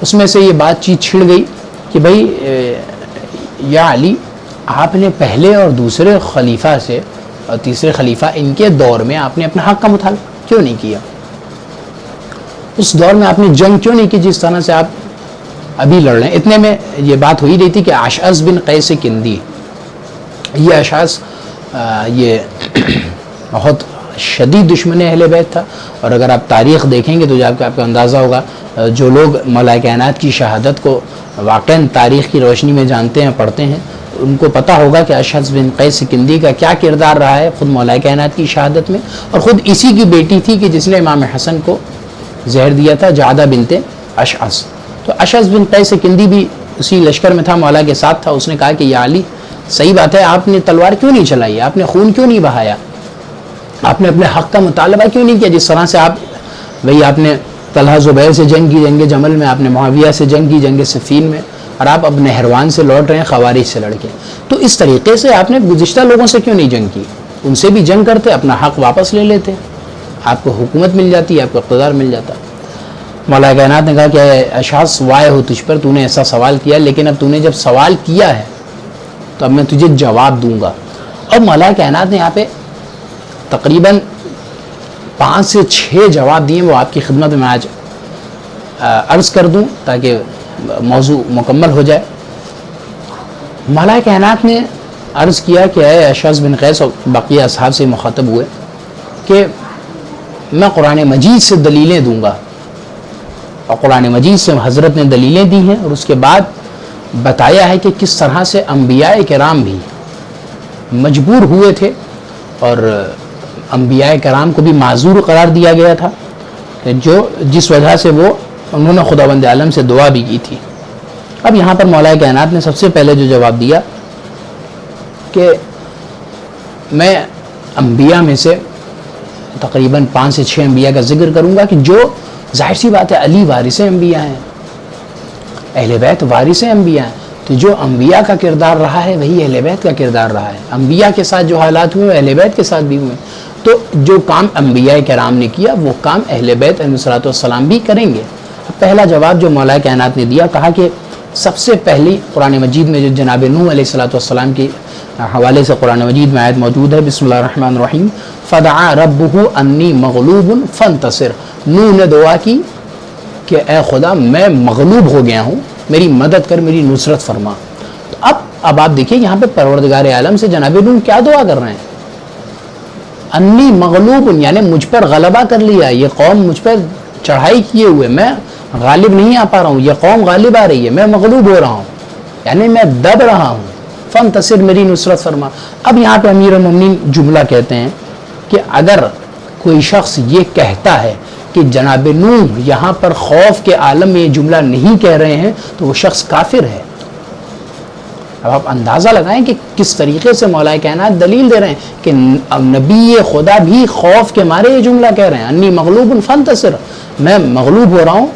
اس میں سے یہ بات چیت چھڑ گئی کہ بھائی یا علی، آپ نے پہلے اور دوسرے خلیفہ سے اور تیسرے خلیفہ ان کے دور میں آپ نے اپنے حق کا مطالبہ کیوں نہیں کیا؟ اس دور میں آپ نے جنگ کیوں نہیں کی جس طرح سے آپ ابھی لڑ رہے ہیں؟ اتنے میں یہ بات ہوئی رہی تھی کہ اشعث بن قیس کندی، یہ اشعث یہ بہت شدید دشمن اہل بیت تھا، اور اگر آپ تاریخ دیکھیں گے تو آپ کو اندازہ ہوگا، جو لوگ مولا کائنات کی شہادت کو واقعاً تاریخ کی روشنی میں جانتے ہیں، پڑھتے ہیں، ان کو پتہ ہوگا کہ اشعث بن قیس کندی کا کیا کردار رہا ہے خود مولا کائنات کی شہادت میں، اور خود اسی کی بیٹی تھی کہ جس نے امام حسن کو زہر دیا تھا، جعدہ بنت اشعث۔ تو اشعث بن قیس کندی بھی اسی لشکر میں تھا، مولا کے ساتھ تھا۔ اس نے کہا کہ یا علی، صحیح بات ہے، آپ نے تلوار کیوں نہیں چلائی، آپ نے خون کیوں نہیں بہایا، آپ نے اپنے حق کا مطالبہ کیوں نہیں کیا؟ جس طرح سے آپ نے طلحہ زبیر سے جنگ کی جنگ جمل میں، آپ نے معاویہ سے جنگ کی جنگ صفین میں، اور آپ اب نہروان سے لوٹ رہے ہیں خوارج سے لڑ کے۔ تو اس طریقے سے آپ نے گزشتہ لوگوں سے کیوں نہیں جنگ کی؟ ان سے بھی جنگ کرتے، اپنا حق واپس لے لیتے، آپ کو حکومت مل جاتی، آپ کو اقتدار مل جاتا۔ مولا کائنات نے کہا کہ اشعث وائے ہو تجھ پر، تو نے ایسا سوال کیا، لیکن اب تو نے جب سوال کیا ہے تو اب میں تجھے جواب دوں گا۔ اور مولا کائنات نے یہاں پہ تقریباً 5 سے 6 جواب دیے، وہ آپ کی خدمت میں آج عرض کر دوں تاکہ موضوع مکمل ہو جائے۔ مولا کائنات نے عرض کیا کہ اے اشعث بن قیس، اور بقیہ اصحاب سے مخاطب ہوئے، کہ میں قرآن مجید سے دلیلیں دوں گا، اور قرآن مجید سے حضرت نے دلیلیں دی ہیں، اور اس کے بعد بتایا ہے کہ کس طرح سے انبیاء کرام بھی مجبور ہوئے تھے، اور انبیاء کرام کو بھی معذور قرار دیا گیا تھا، جس وجہ سے انہوں نے خداوند عالم سے دعا بھی کی تھی۔ اب یہاں پر مولا کائنات نے سب سے پہلے جو جواب دیا کہ میں انبیاء میں سے تقریباً 5 سے 6 انبیاء کا ذکر کروں گا کہ جو ظاہر سی بات ہے علی وارث انبیاء ہیں، اہل بیت وارث انبیاء ہیں، تو جو انبیاء کا کردار رہا ہے وہی اہل بیت کا کردار رہا ہے۔ انبیاء کے ساتھ جو حالات ہوئے اہل بیت کے ساتھ بھی ہوئے، تو جو کام انبیاء کرام نے کیا وہ کام اہل بیت علیہ الصلوۃ والسلام بھی کریں گے۔ پہلا جواب جو مولا کائنات نے دیا، کہا کہ سب سے پہلی قرآن مجید میں جو جناب نوح علیہ الصلوۃ والسلام کے حوالے سے قرآن مجید میں آیت موجود ہے، بسم اللہ الرحمن الرحیم، فدعا ربہ انی مغلوب فانتصر۔ نوح نے دعا کی کہ اے خدا میں مغلوب ہو گیا ہوں، میری مدد کر، میری نصرت فرما۔ تو اب آپ دیکھیں یہاں پہ پروردگار عالم سے جناب نوح کیا دعا کر رہے ہیں؟ انی مغلوب، یعنی مجھ پر غلبہ کر لیا، یہ قوم مجھ پر چڑھائی کیے ہوئے، میں غالب نہیں آ پا رہا ہوں، یہ قوم غالب آ رہی ہے، میں مغلوب ہو رہا ہوں، یعنی میں دب رہا ہوں۔ فانتصر میری نصرت فرما. اب یہاں پہ امیر المومنین جملہ کہتے ہیں کہ اگر کوئی شخص یہ کہتا ہے کہ جناب نوح یہاں پر خوف کے عالم میں یہ جملہ نہیں کہہ رہے ہیں تو وہ شخص کافر ہے. اب آپ اندازہ لگائیں کہ کس طریقے سے مولا کائنات دلیل دے رہے ہیں کہ نبی خدا بھی خوف کے مارے یہ جملہ کہہ رہے ہیں, انی مغلوب فانتصر, میں مغلوب ہو رہا ہوں,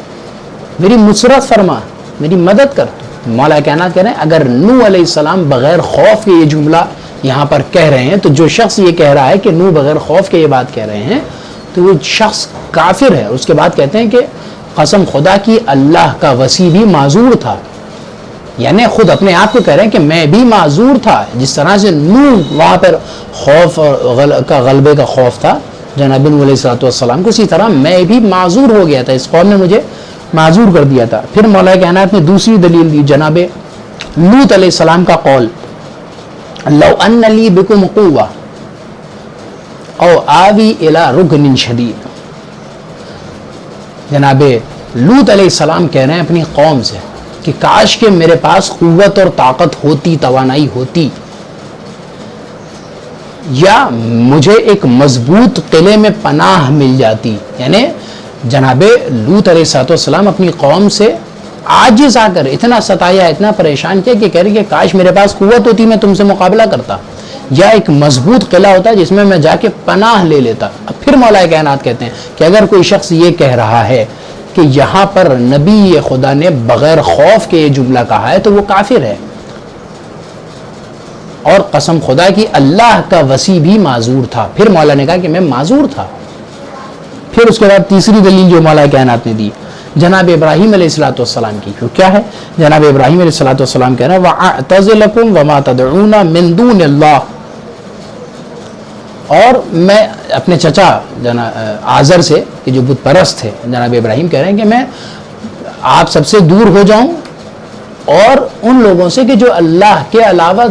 میری نصرت فرما, میری مدد کر. مولا کائنات کہہ رہے ہیں اگر نوح علیہ السلام بغیر خوف کے یہ جملہ یہاں پر کہہ رہے ہیں تو جو شخص یہ کہہ رہا ہے کہ نوح بغیر خوف کے یہ بات کہہ رہے ہیں تو وہ شخص کافر ہے. اس کے بعد کہتے ہیں کہ قسم خدا کی اللہ کا وسیع بھی معذور تھا, یعنی خود اپنے آپ کو کہہ رہے ہیں کہ میں بھی معذور تھا. جس طرح سے نوح وہاں پر خوف کا غلبے کا خوف تھا جناب نوح علیہ السلام کو, اسی طرح میں بھی معذور ہو گیا تھا, اس قوم نے مجھے معذور کر دیا تھا. پھر مولا کائنات نے دوسری دلیل دی, جناب لوط علیہ السلام کا قول, لو ان لی بکم قوہ او آوی الی رکن شدید. جناب لوط علیہ السلام کہہ رہے ہیں اپنی قوم سے کہ کاش کہ میرے پاس قوت اور طاقت ہوتی, توانائی ہوتی, یا مجھے ایک مضبوط قلعے میں پناہ مل جاتی. یعنی جناب لوط علیہ السلام اپنی قوم سے عاجز آ کر اتنا ستایا, اتنا پریشان کیا کہ کہہ رہے کہ کاش میرے پاس قوت ہوتی میں تم سے مقابلہ کرتا, یا ایک مضبوط قلعہ ہوتا جس میں جا کے پناہ لے لیتا. اب پھر مولا کائنات کہتے ہیں کہ اگر کوئی شخص یہ کہہ رہا ہے کہ یہاں پر نبی خدا نے بغیر خوف کے یہ جملہ کہا ہے تو وہ کافر ہے, اور قسم خدا کی اللہ کا وسیع بھی معذور تھا. پھر مولا نے کہا کہ میں معذور تھا. پھر اس کے بعد تیسری دلیل جو مولا کائنات نے دی جناب ابراہیم علیہ السلام کی, جو کیا ہے جناب ابراہیم علیہ السلام کہہ رہے ہیں وَأَعْتَزِلَكُمْ وَمَا تَدْعُونَ مِن دُونِ اللَّهِ, اور میں اپنے چچا آزر سے کہ جو بت پرست تھے, جناب ابراہیم کہہ رہے ہیں کہ میں آپ سب سے دور ہو جاؤں اور ان لوگوں سے کہ جو اللہ کے علاوہ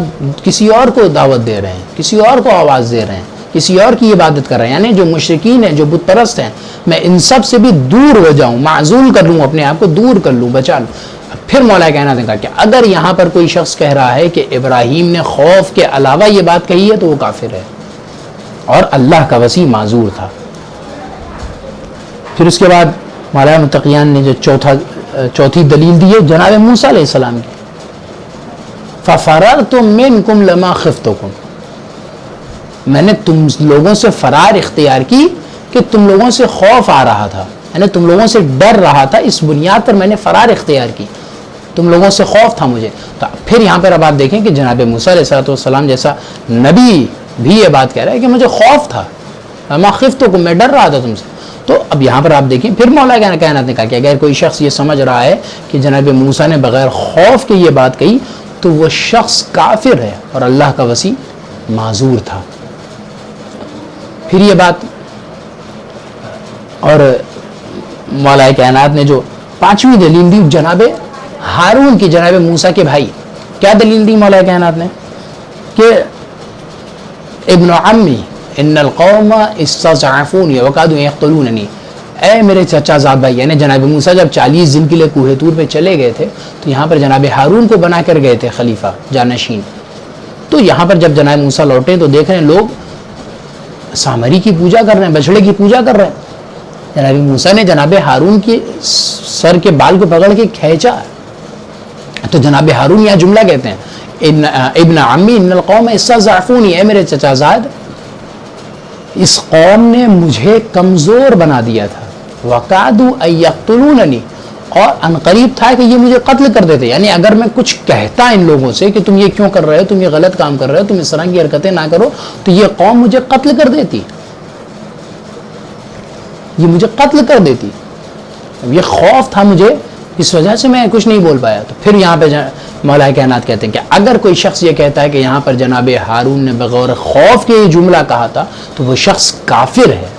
کسی اور کو دعوت دے رہے ہیں, کسی اور کو آواز دے رہے ہیں, کسی اور کی عبادت کر رہے ہیں, یعنی جو مشرکین ہیں, جو بت پرست ہیں, میں ان سب سے بھی دور ہو جاؤں, معزول کر لوں, اپنے آپ کو دور کر لوں, بچا لوں. پھر مولا کائنات نے کہا کہ اگر یہاں پر کوئی شخص کہہ رہا ہے کہ ابراہیم نے خوف کے علاوہ یہ بات کہی ہے تو وہ کافر ہے, اور اللہ کا وسیع معذور تھا. پھر اس کے بعد مولانا متقیان نے جو چوتھی دلیل دی ہے جناب موسیٰ علیہ السلام کی, فَفَرَرْتُم مِّنْكُمْ لَمَا خِفْتُكُمْ, میں نے تم لوگوں سے فرار اختیار کی کہ تم لوگوں سے خوف آ رہا تھا, یعنی تم لوگوں سے ڈر رہا تھا, اس بنیاد پر میں نے فرار اختیار کی, تم لوگوں سے خوف تھا مجھے. تو پھر یہاں پر اب آپ دیکھیں کہ جناب موسیٰ علیہ السلام جیسا نبی بھی یہ بات کہہ رہا ہے کہ مجھے خوف تھا, لما خفتکم, میں ڈر رہا تھا تم سے. تو اب یہاں پر آپ دیکھیں پھر مولا کائنات نے کہا کہ اگر کوئی شخص یہ سمجھ رہا ہے کہ جناب موسیٰ نے بغیر خوف کے یہ بات کہی تو وہ شخص کافر ہے اور اللہ کا وسیع معذور تھا. پھر یہ بات, اور مولا کائنات نے جو پانچویں دلیل دی جناب ہارون کی, جناب موسیٰ کے بھائی, کیا دلیل دی مولا کائنات نے کہ ابن عمی ان القوم استضعفونی وکادوا یقتلوننی, اے میرے چچا زاد بھائی, یعنی جناب موسیٰ جب 40 دن کے لیے کوہ طور پہ چلے گئے تھے تو یہاں پر جناب ہارون کو بنا کر گئے تھے خلیفہ جانشین. تو یہاں پر جب جناب موسیٰ لوٹے تو دیکھ رہے ہیں لوگ سامری کی پوجا کر رہے ہیں, بچڑے کی پوجا کر رہے ہیں. جناب موسیٰ نے جناب ہارون کے سر کے بال کو پکڑ کے کھینچا. تو جناب ہارون یہاں جملہ کہتے ہیں ابن عمی ان القوم استضعفونی, اے میرے چچا زاد, اس قوم نے مجھے کمزور بنا دیا تھا, وَقَعْدُوا أَن يَقْتُلُونَنِي, اور عنقریب تھا کہ یہ مجھے قتل کر دیتے. یعنی اگر میں کچھ کہتا ان لوگوں سے کہ تم یہ کیوں کر رہے ہو, تم یہ غلط کام کر رہے ہو, تم اس طرح کی حرکتیں نہ کرو, تو یہ قوم مجھے قتل کر دیتی, یہ مجھے قتل کر دیتی. یہ خوف تھا مجھے, اس وجہ سے میں کچھ نہیں بول پایا. تو پھر یہاں پہ مولا کائنات کہتے ہیں کہ اگر کوئی شخص یہ کہتا ہے کہ یہاں پر جناب ہارون نے بغیر خوف کے یہ جملہ کہا تھا تو وہ شخص کافر ہے.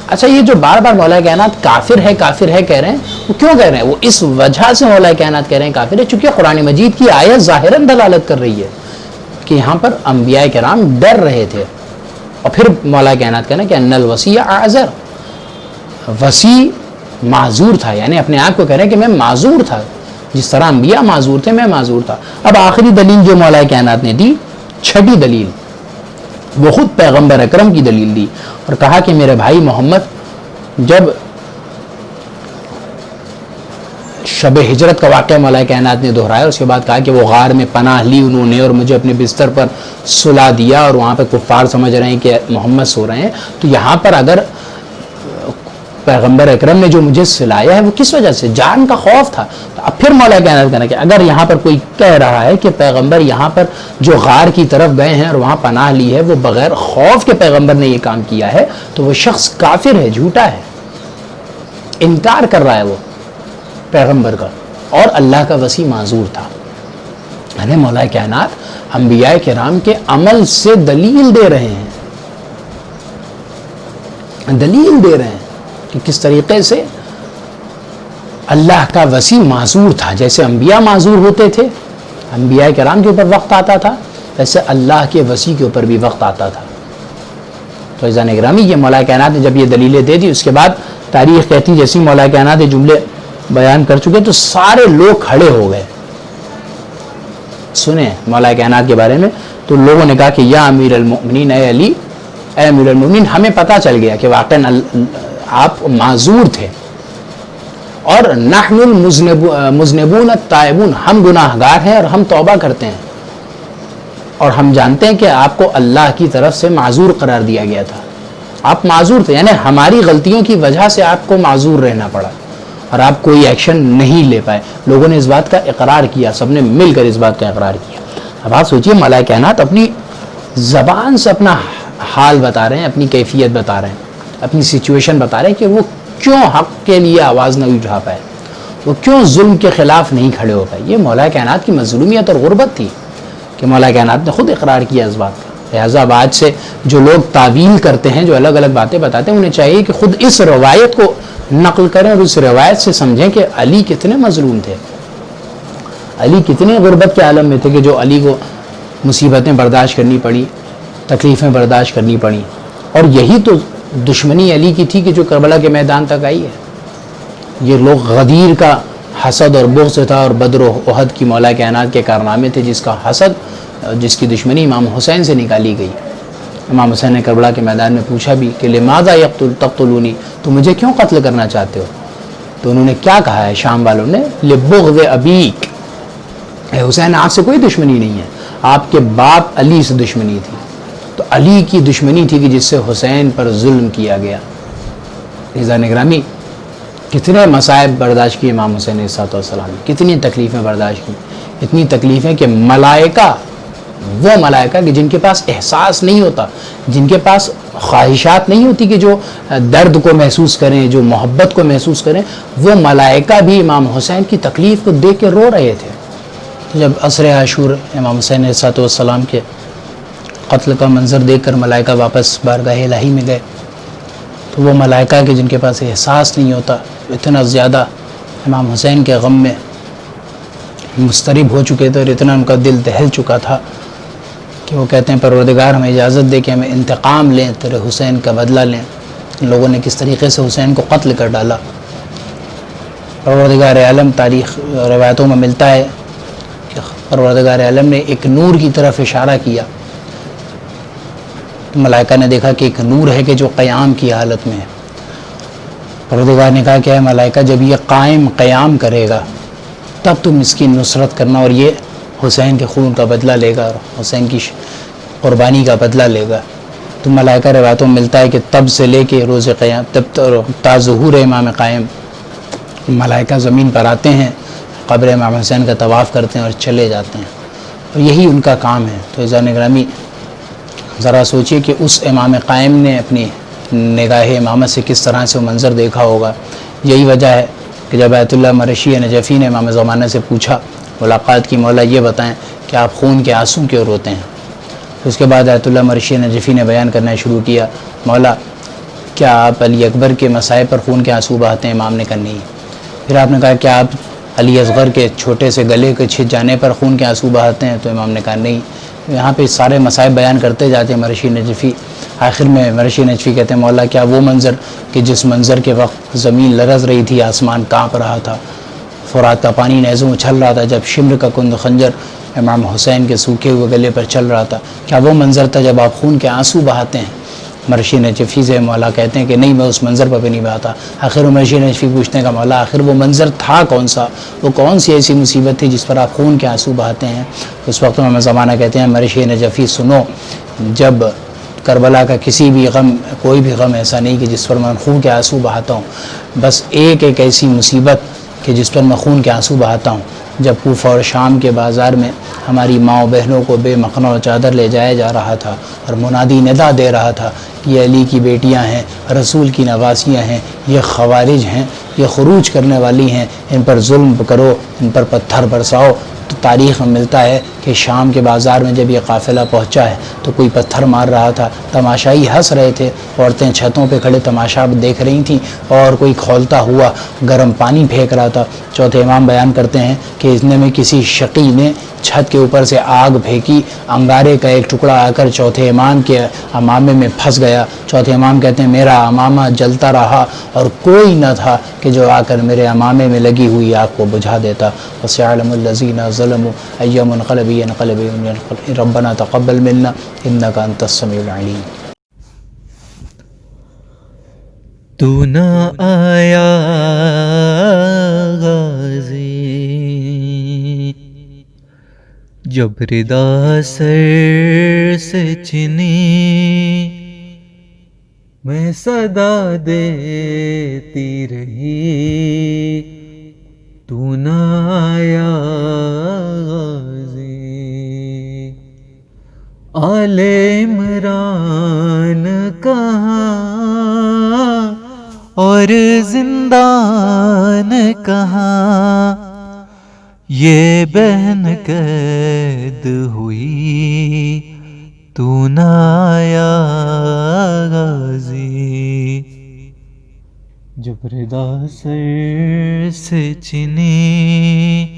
اچھا, یہ جو بار بار مولا کائنات کافر ہے کہہ رہے ہیں, وہ کیوں کہہ رہے ہیں؟ وہ اس وجہ سے مولا کائنات کہہ رہے ہیں کافر ہے چونکہ قرآن مجید کی آیت ظاہراً دلالت کر رہی ہے کہ یہاں پر انبیاء کرام ڈر رہے تھے. اور پھر مولا کائنات کہنا کہ ان الوسیع اعذر, وسیع معذور تھا, یعنی اپنے آپ کو کہہ رہے ہیں کہ میں معذور تھا, جس طرح انبیاء معذور تھے میں معذور تھا. اب آخری دلیل جو مولا کائنات نے دی، چھٹی دلیل، وہ خود پیغمبر اکرم کی دلیل دی اور کہا کہ میرے بھائی محمد جب شب ہجرت کا واقعہ مولا کائنات نے دہرایا، اس کے بعد کہا کہ وہ غار میں پناہ لی انہوں نے اور مجھے اپنے بستر پر سلا دیا اور وہاں پہ کفار سمجھ رہے ہیں کہ محمد سو رہے ہیں، تو یہاں پر اگر پیغمبر اکرم نے جو مجھے سلایا ہے وہ کس وجہ سے؟ جان کا خوف تھا. تو اب پھر مولا کائنات کہنا کہ اگر یہاں پر کوئی کہہ رہا ہے کہ پیغمبر یہاں پر جو غار کی طرف گئے ہیں اور وہاں پناہ لی ہے وہ بغیر خوف کے پیغمبر نے یہ کام کیا ہے، تو وہ شخص کافر ہے، جھوٹا ہے، انکار کر رہا ہے وہ پیغمبر کا، اور اللہ کا وسیع معذور تھا. یعنی مولا کائنات انبیاء کرام کے عمل سے دلیل دے رہے ہیں، دلیل دے رہے ہیں کہ کس طریقے سے اللہ کا وسیع معذور تھا. جیسے انبیاء معذور ہوتے تھے، انبیاء کرام کے اوپر وقت آتا تھا، ویسے اللہ کے وسیع کے اوپر بھی وقت آتا تھا. تو عزیزان گرامی، یہ مولا کائنات نے جب یہ دلیلیں دے دی، اس کے بعد تاریخ کہتی جیسی مولا کائنات یہ جملے بیان کر چکے تو سارے لوگ کھڑے ہو گئے. سنیں مولا کائنات کے بارے میں تو لوگوں نے کہا کہ یا امیر المؤمنین، اے علی، اے امیر المؤمنین، ہمیں پتہ چل گیا کہ واقعا آپ معذور تھے، اور نحن المذنبون التائبون، ہم گناہ گار ہیں اور ہم توبہ کرتے ہیں، اور ہم جانتے ہیں کہ آپ کو اللہ کی طرف سے معذور قرار دیا گیا تھا. آپ معذور تھے، یعنی ہماری غلطیوں کی وجہ سے آپ کو معذور رہنا پڑا اور آپ کوئی ایکشن نہیں لے پائے. لوگوں نے اس بات کا اقرار کیا، سب نے مل کر اس بات کا اقرار کیا. اب آپ سوچئے مولا کائنات اپنی زبان سے اپنا حال بتا رہے ہیں، اپنی کیفیت بتا رہے ہیں، اپنی سچویشن بتا رہے ہیں کہ وہ کیوں حق کے لیے آواز نہ اٹھا پائے، وہ کیوں ظلم کے خلاف نہیں کھڑے ہو پائے. یہ مولا کائنات کی مظلومیت اور غربت تھی کہ مولا کائنات نے خود اقرار کیا اس بات کا. لہٰذا اب آج سے جو لوگ تعویل کرتے ہیں، جو الگ الگ باتیں بتاتے ہیں، انہیں چاہیے کہ خود اس روایت کو نقل کریں اور اس روایت سے سمجھیں کہ علی کتنے مظلوم تھے، علی کتنے غربت کے عالم میں تھے کہ جو علی کو مصیبتیں برداشت کرنی پڑی، تکلیفیں برداشت کرنی پڑی. اور یہی تو دشمنی علی کی تھی کہ جو کربلا کے میدان تک آئی ہے. یہ لوگ غدیر کا حسد اور بغض تھا، اور بدر و احد کی مولا کائنات کے کارنامے تھے جس کا حسد، جس کی دشمنی امام حسین سے نکالی گئی. امام حسین نے کربلا کے میدان میں پوچھا بھی کہ لماذا تقتلونی، تو مجھے کیوں قتل کرنا چاہتے ہو؟ تو انہوں نے کیا کہا ہے شام والوں نے؟ لبغض ابیک، اے حسین آپ سے کوئی دشمنی نہیں ہے، آپ کے باپ علی سے دشمنی تھی. تو علی کی دشمنی تھی کہ جس سے حسین پر ظلم کیا گیا. عزیزان گرامی، کتنے مصائب برداشت کی امام حسین علیہ السلام نے، کتنی تکلیفیں برداشت کی. اتنی تکلیفیں کہ ملائکہ، وہ ملائکہ کہ جن کے پاس احساس نہیں ہوتا، جن کے پاس خواہشات نہیں ہوتی کہ جو درد کو محسوس کریں، جو محبت کو محسوس کریں، وہ ملائکہ بھی امام حسین کی تکلیف کو دیکھ کے رو رہے تھے. تو جب عصر عاشور امام حسین علیہ السلام کے قتل کا منظر دیکھ کر ملائکہ واپس بارگاہ الہی میں گئے، تو وہ ملائکہ کہ جن کے پاس احساس نہیں ہوتا، اتنا زیادہ امام حسین کے غم میں مضطرب ہو چکے تھے اور اتنا ان کا دل دہل چکا تھا کہ وہ کہتے ہیں پروردگار ہمیں اجازت دے کہ ہمیں انتقام لیں، تیرے حسین کا بدلہ لیں. لوگوں نے کس طریقے سے حسین کو قتل کر ڈالا. پروردگار عالم، تاریخ روایتوں میں ملتا ہے کہ پروردگار عالم نے ایک نور کی طرف اشارہ کیا. ملائکہ نے دیکھا کہ ایک نور ہے کہ جو قیام کی حالت میں ہے. پروردگار نے کہا کہ اے ملائکہ، جب یہ قائم قیام کرے گا تب تم اس کی نصرت کرنا، اور یہ حسین کے خون کا بدلہ لے گا اور حسین کی قربانی کا بدلہ لے گا. تو ملائکہ روایتوں میں ملتا ہے کہ تب سے لے کے روز قیام، تب تا ظہور امام قائم، ملائکہ زمین پر آتے ہیں، قبر امام حسین کا طواف کرتے ہیں اور چلے جاتے ہیں، اور یہی ان کا کام ہے. تو عزیزان گرامی، ذرا سوچئے کہ اس امام قائم نے اپنی نگاہ امامت سے کس طرح سے وہ منظر دیکھا ہوگا. یہی وجہ ہے کہ جب آیت اللہ مرشی نجفی نے امام زمانہ سے پوچھا ملاقات کی، مولا یہ بتائیں کہ آپ خون کے آنسو کیوں روتے ہیں؟ اس کے بعد آیت اللہ مرشی نجفی نے بیان کرنا شروع کیا، مولا کیا آپ علی اکبر کے مسائب پر خون کے آنسو بہاتے ہیں؟ امام نے کہا نہیں. پھر آپ نے کہا کیا آپ علی اصغر کے چھوٹے سے گلے کے چھٹ جانے پر خون کے آنسو بہاتے ہیں؟ تو امام نے کہا نہیں. یہاں پہ سارے مسائب بیان کرتے جاتے ہیں مرشی نجفی. آخر میں مرشی نجفی کہتے ہیں مولا کیا وہ منظر کہ جس منظر کے وقت زمین لرز رہی تھی، آسمان کانپ رہا تھا، فرات کا پانی نیزوں میں چھل رہا تھا، جب شمر کا کند خنجر امام حسین کے سوکھے ہوئے گلے پر چل رہا تھا، کیا وہ منظر تھا جب آپ خون کے آنسو بہاتے ہیں؟ مرشی نجفی سے مولا کہتے ہیں کہ نہیں، میں اس منظر پر بھی نہیں بہاتا۔ آخر مرشی نجفی پوچھتے ہیں کہ مولا آخر وہ منظر تھا کون سا، وہ کون سی ایسی مصیبت تھی جس پر آپ خون کے آنسو بہاتے ہیں؟ اس وقت میں زمانہ کہتے ہیں مرشی نجفی سنو، جب کربلا کا کسی بھی غم، کوئی بھی غم ایسا نہیں کہ جس پر میں خون کے آنسو بہاتا ہوں، بس ایک ایسی مصیبت کہ جس پر میں خون کے آنسو بہاتا ہوں، جب کوفہ اور شام کے بازار میں ہماری ماں و بہنوں کو بے مخنہ و چادر لے جایا جا رہا تھا اور منادی ندا دے رہا تھا، یہ علی کی بیٹیاں ہیں، رسول کی نواسیاں ہیں، یہ خوارج ہیں، یہ خروج کرنے والی ہیں، ان پر ظلم کرو، ان پر پتھر برساؤ۔ تو تاریخ میں ملتا ہے کہ شام کے بازار میں جب یہ قافلہ پہنچا ہے تو کوئی پتھر مار رہا تھا، تماشائی ہنس رہے تھے، عورتیں چھتوں پہ کھڑے تماشا دیکھ رہی تھیں، اور کوئی کھولتا ہوا گرم پانی پھینک رہا تھا۔ چوتھے امام بیان کرتے ہیں کہ اتنے میں کسی شقی نے چھت کے اوپر سے آگ پھینکی، انگارے کا ایک ٹکڑا آ کر چوتھے امام کے امامے میں پھنس گیا۔ چوتھے امام کہتے ہیں میرا امامہ جلتا رہا اور کوئی نہ تھا کہ جو آ کر میرے امامے میں لگی ہوئی آگ کو بجھا دیتا۔ وَسَيَعْلَمُ الَّذِينَ ظَلَمُوا أَيَّ مُنْقَلَبٍ يَنْقَلِبُونَ رَبَّنَا تَقَبَّلْ مِنَّا إِنَّكَ أَنْتَ السَّمِيعُ الْعَلِيمُ۔ تو نہ آیا غازی جب ردا سر سے چنی، میں صدا دیتی رہی، تو نہ آیا غازی۔ آل عمران کہاں اور زندان کہاں، یہ بہن قید ہوئی، تو نہ آیا غازی۔ جب ردا سر سے چنی،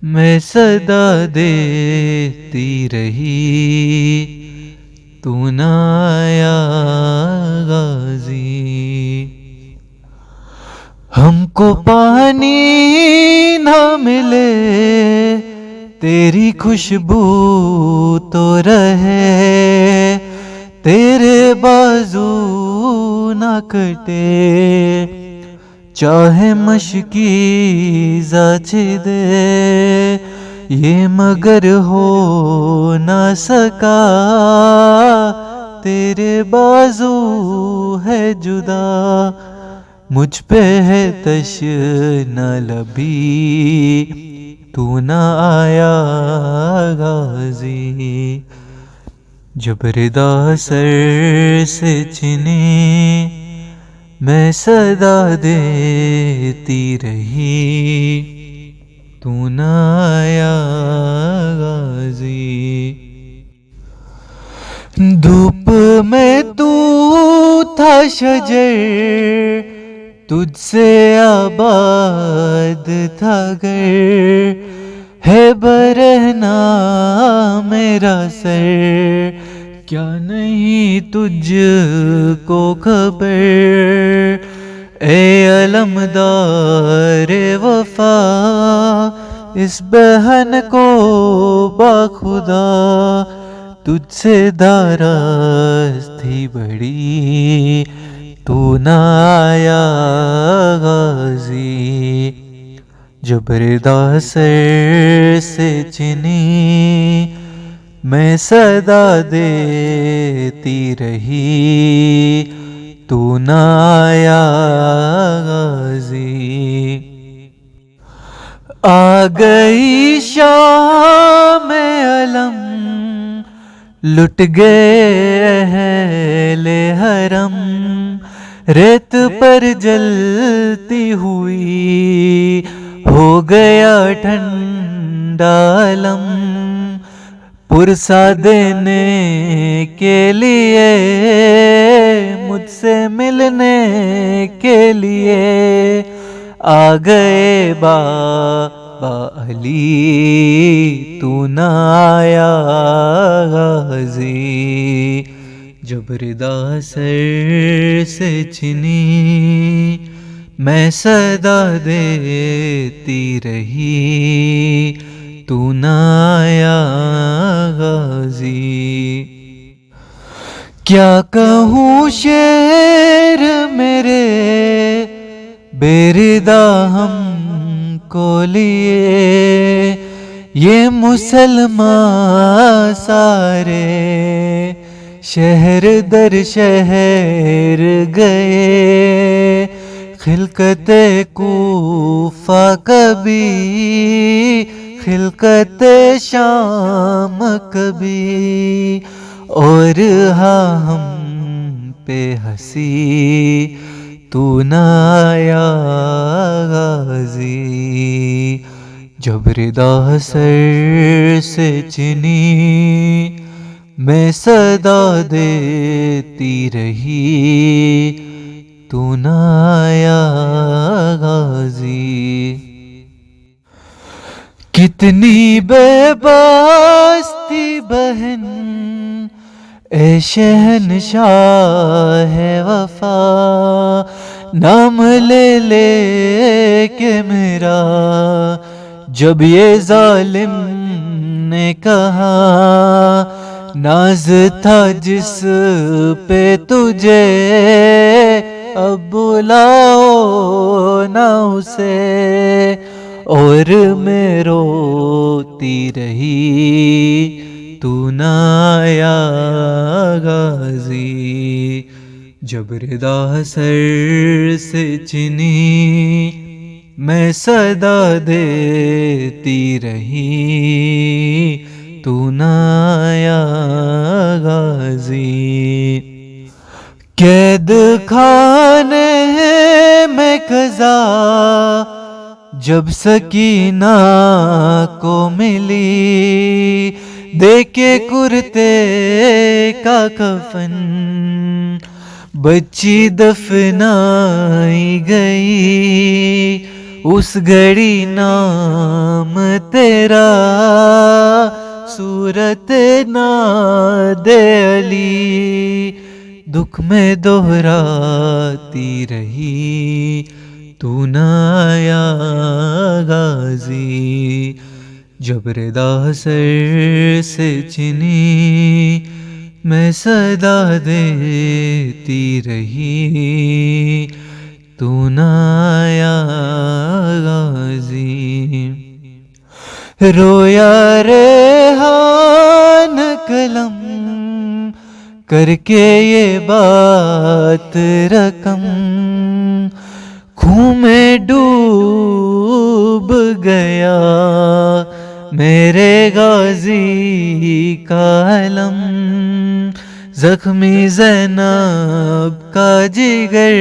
میں صدا دیتی رہی، تو نہ آیا غازی۔ ہم کو پانی نہ ملے تیری خوشبو تو رہے، تیرے بازو نہ کٹے چاہے مشکی زاچ دے، یہ مگر ہو نہ سکا تیرے بازو ہے جدا، مجھ پہ ہے تشنہ لبی، تو نہ آیا غازی۔ جب ردا سر سے چنی، میں صدا دیتی رہی، تو نہ آیا غازی۔ دھوپ میں تو تھا شجر، تجھ سے آباد تھا گھر، ہے برہنہ میرا سر، کیا نہیں تجھ کو خبر، اے علمدار وفا اس بہن کو باخدا، تجھ سے داراز تھی بڑی، تو نہ آیا غازی۔ جب ردا سر سے چنی، میں صدا دیتی رہی، تو نہ آیا غازی۔ آ گئی شام علم، لٹ گئے اہل حرم، ریت پر جلتی ہوئی ہو گیا ٹھنڈا علم، پرسا دینے کے لیے مجھ سے ملنے کے لیے آ گئے بابا علی، تو نہ آیا غازی۔ جب ردا سر سے چنی، میں صدا دیتی رہی تو نہ آیا غازی۔ کیا کہوں شعر میرے بے ردا ہم کو لیے، یہ مسلمان سارے شہر در شہر گئے، خلقت کوفہ کبھی خلقت شام کبھی، اور ہاں ہم پہ ہنسی تو نہ آیا غازی۔ جب ردا سر سے چنی میں صدا دیتی رہی تو نہ آیا غازی۔ کتنی بے بس تھی بہن اے شہنشاہ وفا، نام لے لے کے میرا جب یہ ظالم نے کہا، ناز تھا جس پہ تجھے اب بلاؤ نہ اسے، اور میں روتی رہی تو نہ آیا غازی۔ جب ردا سر سے چنی میں صدا دیتی رہی تو نہ آیا غازی۔ قید خانے میں قضا جب سکینہ کو ملی، دیکھے کرتے کا کفن بچی دفنائی گئی، اس گھڑی نام تیرا صورت ناد علی، دکھ میں دہراتی رہی تو نہ آیا غازی۔ جب ردا سر سے چنی میں صدا دیتی رہی تو نہ آیا غازی۔ رویا ریحان قلم کر کے یہ بات رقم، خون میں ڈوب گیا میرے غازی کا علم، زخمی زینب کا جگر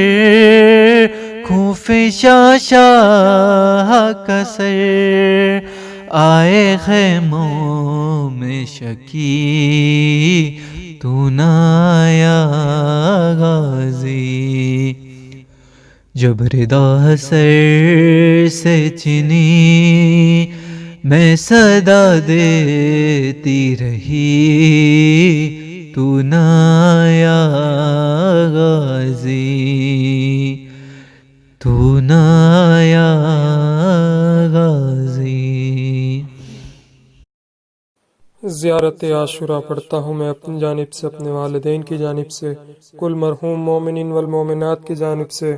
خونفشاں شاہ کا سر، آئے خیموں میں شکی تو نہ آیا غازی۔ جب ردا سر سے چنی میں صدا دیتی رہی تو نہ آیا غازی، تو نہ آیا غازی۔ زیارت عاشورہ پڑھتا ہوں میں اپنی جانب سے، اپنے والدین کی جانب سے، کل مرحوم مومنین والمومنات کی جانب سے،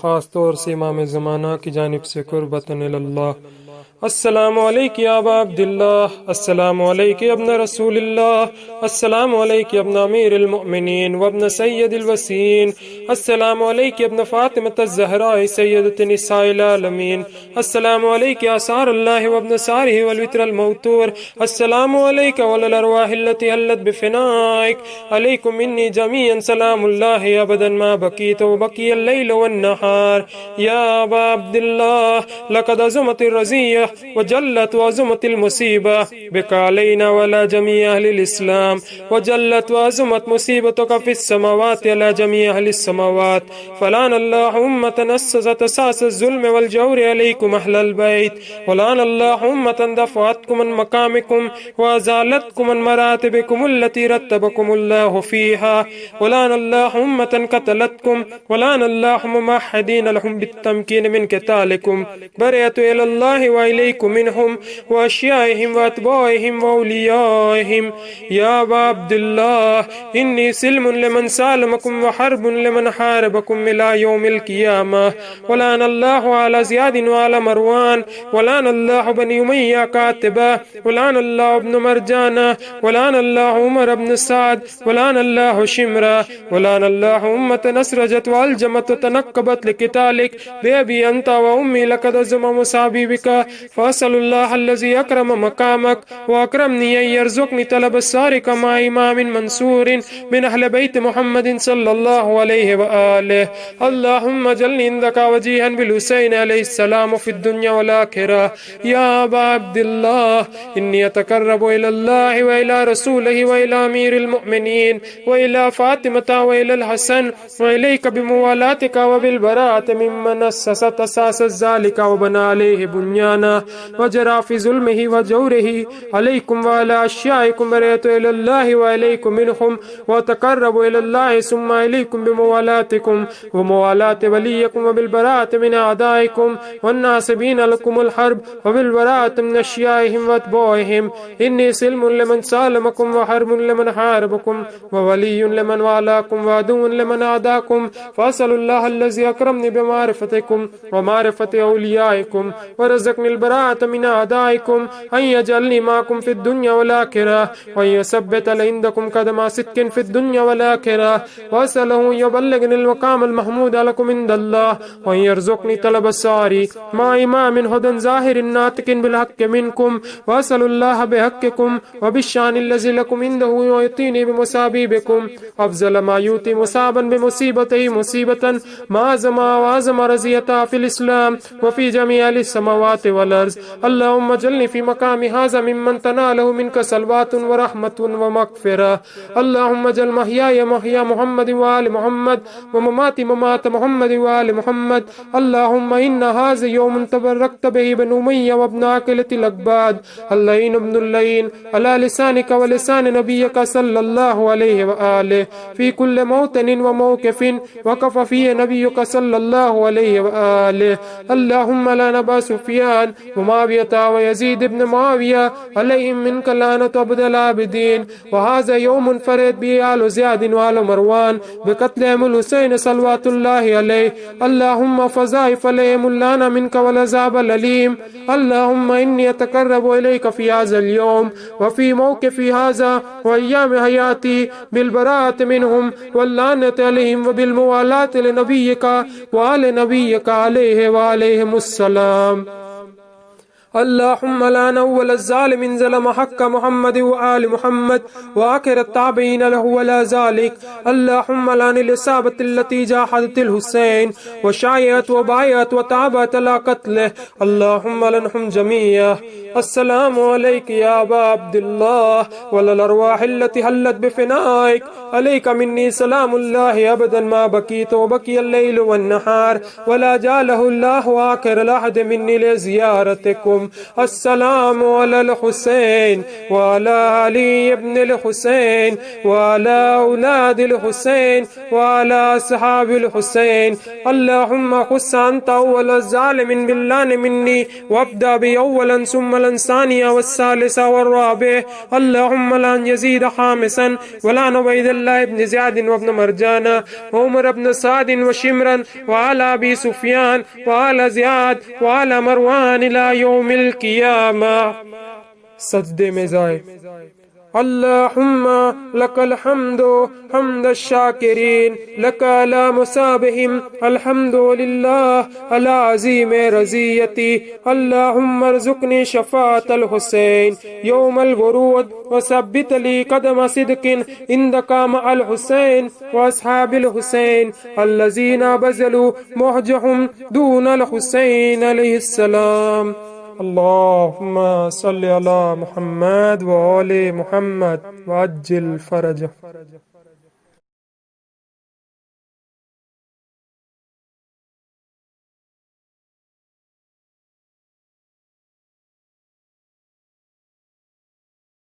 خاص طور سے امام زمانہ کی جانب سے، قربتاً اللہ۔ السلام علیک یا ابا عبداللہ، السلام علیک ابن رسول اللہ، السلام علیک ابن امیر المؤمنین وابن سید الوسین، السلام علیک ابن فاطمة الزہراء سیدۃ نساء العالمین، السلام علیک آثار اللہ وابن سارہ والوتر الموتور، السلام علیک وعلی الارواح التي حلت بفنائک، علیکم انی جمیعا سلام اللہ ابدا ما بقیت وبقی اللیل والنہار۔ یا ابا عبداللہ لقد عظمت الرزیہ وجلت وعظمت المصيبة بك علينا وعلى جميع أهل الإسلام، وجلت وعظمت مصيبتك في السماوات على جميع أهل السماوات. فلعن الله أمة أسست أساس الظلم والجور عليكم أهل البيت، ولعن الله أمة دفعتكم من مقامكم وأزالتكم من مراتبكم التي رتبكم الله فيها، ولعن الله أمة قتلتكم، ولعن الله ممحدين لهم بالتمكين من قتالكم. برئت إلى الله وإليكم منهم وأشيائهم وأتباعهم وأوليائهم. يا أبا عبد الله إني سلم لمن سالمكم وحرب لمن حاربكم إلى يوم القيامة. ولعن الله على زياد وعلى مروان، ولعن الله بني أمية كاتبة، ولعن الله ابن مرجانة، ولعن الله عمر بن سعد، ولعن الله شمرة، ولعن الله أمة أسرجت وألجمت وتنكبت لقتالك بأبي أنت وأمي لقد أزم مصابي بك. فأسأل الله الذي أكرم مقامك وأكرمني أن يرزقني طلب السارك مع إمام منصور من أهل بيت محمد صلى الله عليه وآله. اللهم اجعلني عندك وجيها بالحسين عليه السلام في الدنيا والآخرة. يا أبا عبد الله إني أتقرب إلى الله وإلى رسوله وإلى أمير المؤمنين وإلى فاطمة وإلى الحسن وإليك بموالاتك وبالبراءة ممن أسست أساس ذلك وبنى عليه بنيانا وجرى في ظلمه وجوره عليكم وعلى أشيائكم. برئت إلى الله وإليكم منهم وتقرب إلى الله ثم إليكم بموالاتكم وموالاة وليكم وبالبراءة من أعدائكم والناصبين لكم الحرب وبالبراءة من أشيائهم وأتباعهم. إني سلم لمن سالمكم وحرب لمن حاربكم وولي لمن والاكم وعدو لمن أعداكم. فأسأل الله الذي أكرمني بمعرفتكم ومعرفة أوليائكم ورزقني البراءة من أعدائكم أن يجعلني معكم في الدنيا والآخرة وأن يثبت عندكم قدم صدق في الدنيا والآخرة. وأسأله أن يبلغني المقام المحمود لكم عند الله وأن يرزقني طلب الساري مع إمام هدى ظاهر ناطق بالحق منكم. وأسأل الله بحقكم وبالشان الذي لكم عنده ويعطيني بمصابيبكم أفضل ما يؤتي مصابا بمصيبته مصيبة ما أعظم وأعظم رزية في الإسلام وفي جميع السماوات والأرض. اللهم اجعلني في مقام هذا ممن تناله منك صلوات ورحمة ومغفرة. اللهم اجعل محياي محيا محمد وآل محمد ومماتي ممات محمد وآل محمد. اللهم إن هذا يوم تبركت به بن أمية وابن عاقلة الأكباد اللين ابن اللين على لسانك ولسان نبيك صلى الله عليه وآله في كل موطن وموقف وقف فيه نبيك صلى الله عليه وآله. اللهم لعن أبا سفيان ومعاوية ويزيد بن معاوية عليهم منك لعنة عبد العابدين. وهذا يوم فرد به آل زياد وآل مروان بقتلهم الحسين صلوات الله عليه. اللهم فضائف عليهم اللعنة منك والعذاب الأليم. اللهم إني أتقرب إليك في هذا اليوم وفي موقفي هذا وأيام حياتي بالبراءة منهم واللعنة عليهم وبالموالاة لنبيك وآل نبيك عليه وعليهم السلام. اللهم لعن أول الظالم ظلم حق محمد وآل محمد وآخر التابعين له ولا ذلك. اللهم لعن الإصابة التي جاحدت الحسين وشايعت وبايعت وتعبت على قتله. اللهم لعنهم جميعا. السلام عليك يا أبا عبد الله وعلى الأرواح التي هلت بفنائك. عليك مني سلام الله أبدا ما بكيت وبكي الليل والنهار ولا جعله الله آخر العهد مني لزيارتكم. السلام على الحسين وعلى علي بن الحسين وعلى أولاد الحسين وعلى أصحاب الحسين. اللهم خص أنت أول الظالم باللعن مني وابدأ بي أولا ثم لن ثانيا والثالثة والرابع. اللهم لعن يزيد خامسا ولعن عبيد الله بن زياد وابن مرجانة وعمر بن سعد وشمرا وعلى أبي سفيان وعلى زياد وعلى مروان إلى يوم القيامة. سجدے میں جائے. اللهم لك الحمد حمد الشاكرين لك على مصابهم الحمد لله على عظيم رزيتي. اللهم ارزقني شفاعة الحسين يوم الورود وثبت لي قدم صدق عندك مع الحسين وأصحاب الحسين الذين بذلوا مهجهم دون الحسين عليه السلام. اللهم صل على محمد وآل محمد وعجل فرجه.